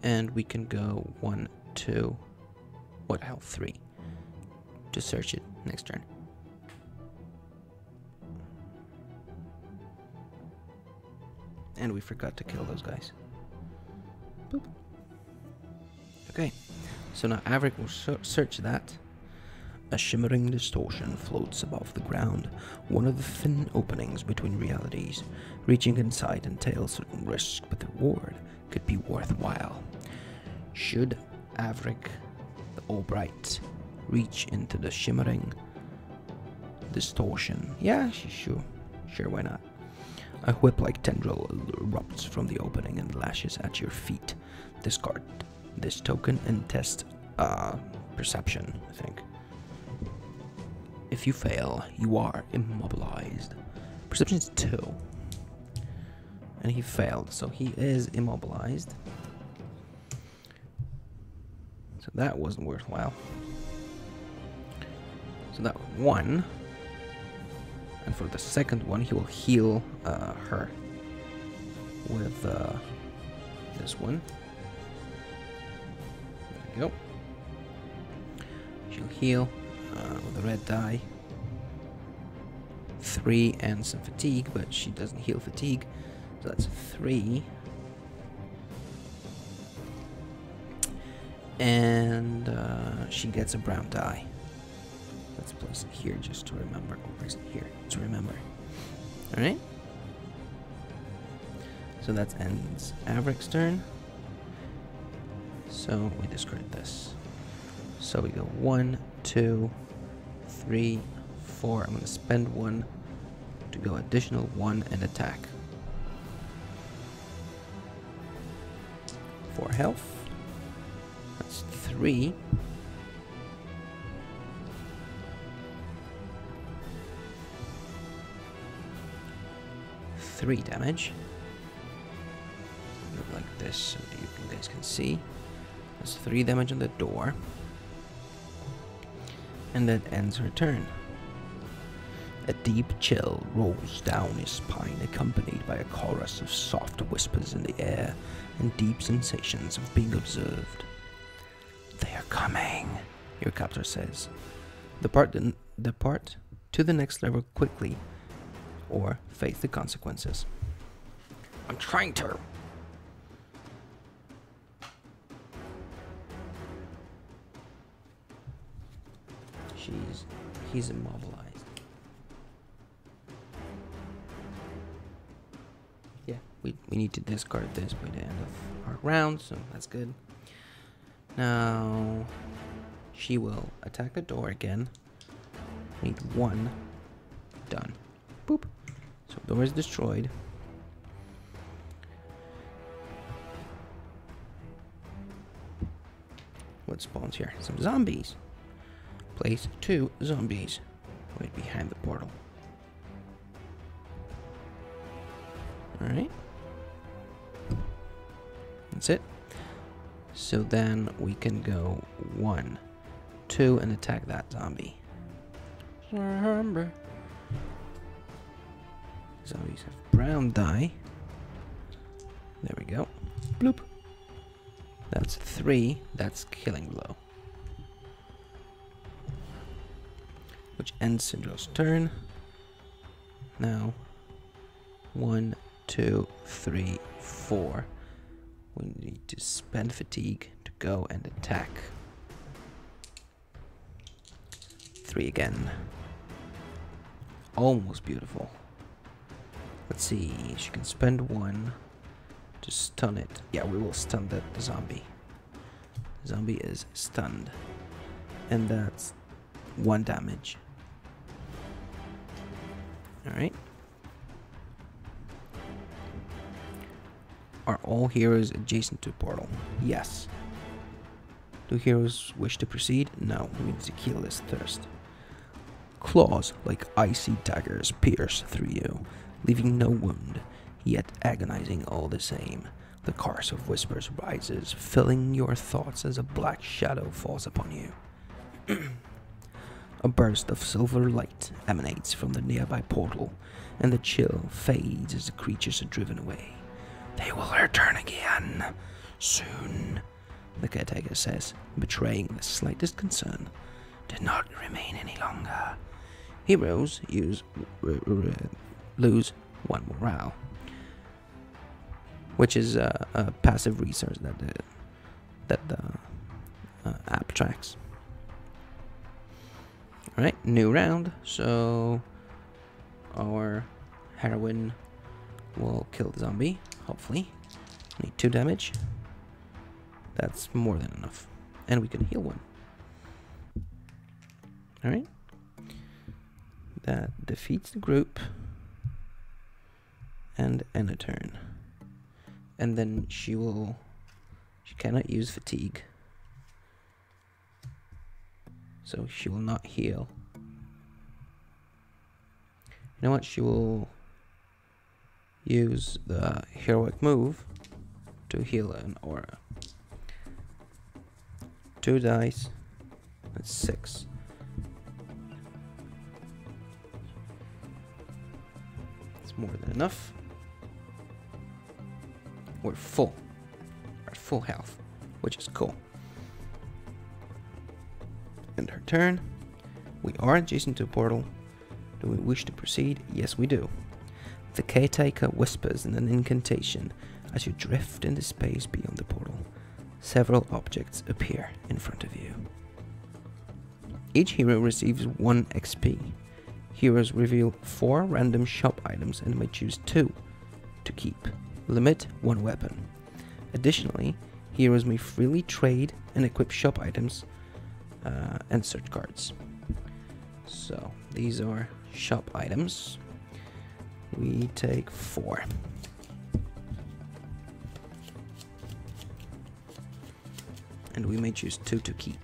And we can go 1, 2, what health 3 to search it next turn. And we forgot to kill those guys. Boop. Okay, so now Avric will search that. A shimmering distortion floats above the ground, one of the thin openings between realities. Reaching inside entails certain risks, but the reward could be worthwhile. Should Avric, the Albright, reach into the shimmering distortion? Yeah, sure, why not? A whip-like tendril erupts from the opening and lashes at your feet. Discard this token and test perception, I think. If you fail, you are immobilized. Perception is 2. And he failed, so he is immobilized. So that wasn't worthwhile. So that 1. And for the second one, he will heal her with this one. There we go. She'll heal with a red die. 3 and some fatigue, but she doesn't heal fatigue. So that's 3. And she gets a brown die. Let's place it here just to remember. Or place it here to remember. Alright. So that ends Avric's turn. So we discard this. So we go 1, 2, 3, 4. I'm going to spend 1 to go additional 1 and attack. 4 health. That's 3. 3 damage. Look like this so that you guys can see. There's 3 damage on the door. And that ends her turn. A deep chill rolls down his spine, accompanied by a chorus of soft whispers in the air and deep sensations of being observed. They are coming, your captor says. Depart to the next level quickly, or face the consequences. I'm trying to. He's immobilized. Yeah, we need to discard this by the end of our round, so that's good. Now she will attack the door again. We need 1. Done. Boop. So door is destroyed. What spawns here? Some zombies. Place 2 zombies right behind the portal. Alright. That's it. So then we can go 1, 2 and attack that zombie. Zombies have brown dye. There we go. Bloop. That's 3. That's killing blow. Which ends Syndra's turn. Now 1, 2, 3, 4. We need to spend fatigue to go and attack. 3 again. Almost beautiful. Let's see. She can spend 1 to stun it. Yeah, we will stun the zombie. The zombie is stunned. And that's 1 damage. Alright. Are all heroes adjacent to a portal? Yes. Do heroes wish to proceed? No, we need to kill this thirst. Claws like icy daggers pierce through you, leaving no wound, yet agonizing all the same. The chorus of whispers rises, filling your thoughts as a black shadow falls upon you. A burst of silver light emanates from the nearby portal, and the chill fades as the creatures are driven away. They will return again, soon, the caretaker says, betraying the slightest concern. Do not remain any longer. Heroes lose 1 morale, which is a passive resource that the app tracks. Alright, new round, so our heroine will kill the zombie, hopefully. Need 2 damage. That's more than enough. And we can heal 1. Alright. That defeats the group. And end a turn. And then she cannot use fatigue. So she will not heal. You know what? She will use the heroic move to heal an aura. 2 dice. That's 6. It's more than enough. We're full. We're at full health, which is cool. End her turn. We are adjacent to a portal. Do we wish to proceed? Yes, we do. The caretaker whispers in an incantation as you drift into space beyond the portal. Several objects appear in front of you. Each hero receives 1 XP. Heroes reveal 4 random shop items and may choose 2 to keep. Limit 1 weapon. Additionally, heroes may freely trade and equip shop items and search cards. So these are shop items. We take 4. And we may choose 2 to keep.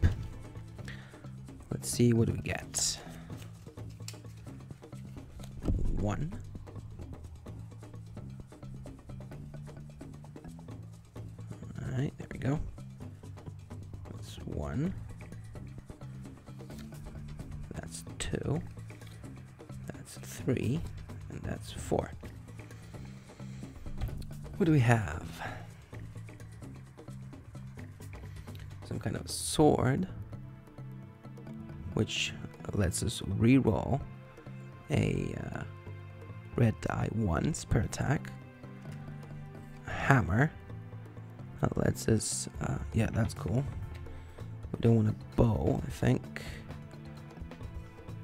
Let's see, what do we get? 1. Alright, there we go. That's 1. That's 2. That's 3. And that's 4. What do we have? Some kind of sword, which lets us re-roll a red die once per attack. A hammer that lets us, yeah, that's cool. We don't want a bow, I think.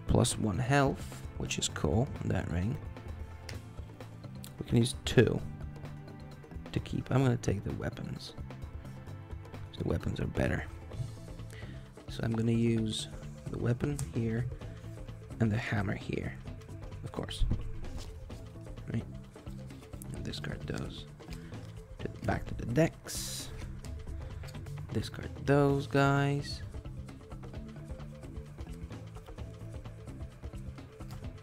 +1 health, which is cool in that ring. We can use 2 to keep. I'm gonna take the weapons. The weapons are better. So I'm gonna use the weapon here and the hammer here, of course. Right? And discard those. Back to the decks. Discard those guys.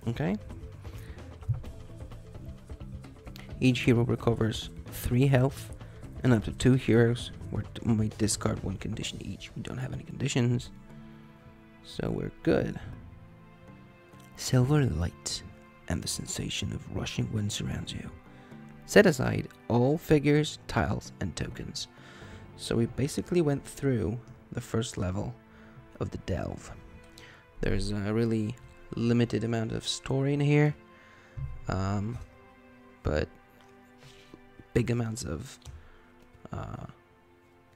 Okay. Each hero recovers 3 health, and up to 2 heroes might discard 1 condition each. We don't have any conditions, so we're good. Silver light and the sensation of rushing wind surrounds you. Set aside all figures, tiles, and tokens. So we basically went through the first level of the delve. There's a really limited amount of story in here, but big amounts of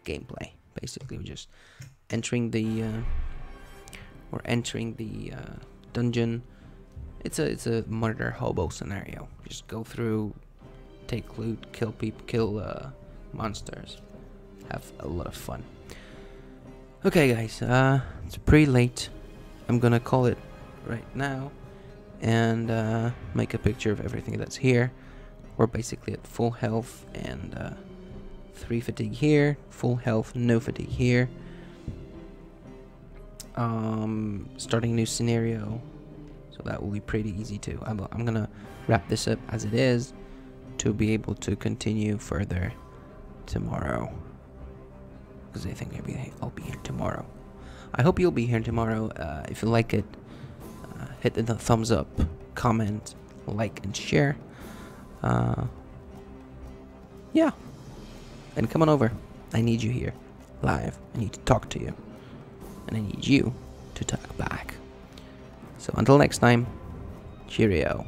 gameplay. Basically, we're just entering the dungeon. It's a murder hobo scenario. Just go through, take loot, kill people, kill monsters, have a lot of fun. Okay, guys, it's pretty late. I'm gonna call it right now and make a picture of everything that's here. We're basically at full health and 3 fatigue here, full health, no fatigue here. Starting a new scenario, so that will be pretty easy too. I'm gonna wrap this up as it is to be able to continue further tomorrow, because I think I'll be here tomorrow. I hope you'll be here tomorrow. If you like it, hit the thumbs up, comment, like, and share. Yeah, and come on over. I need you here live. I need to talk to you, and I need you to talk back. So until next time, cheerio.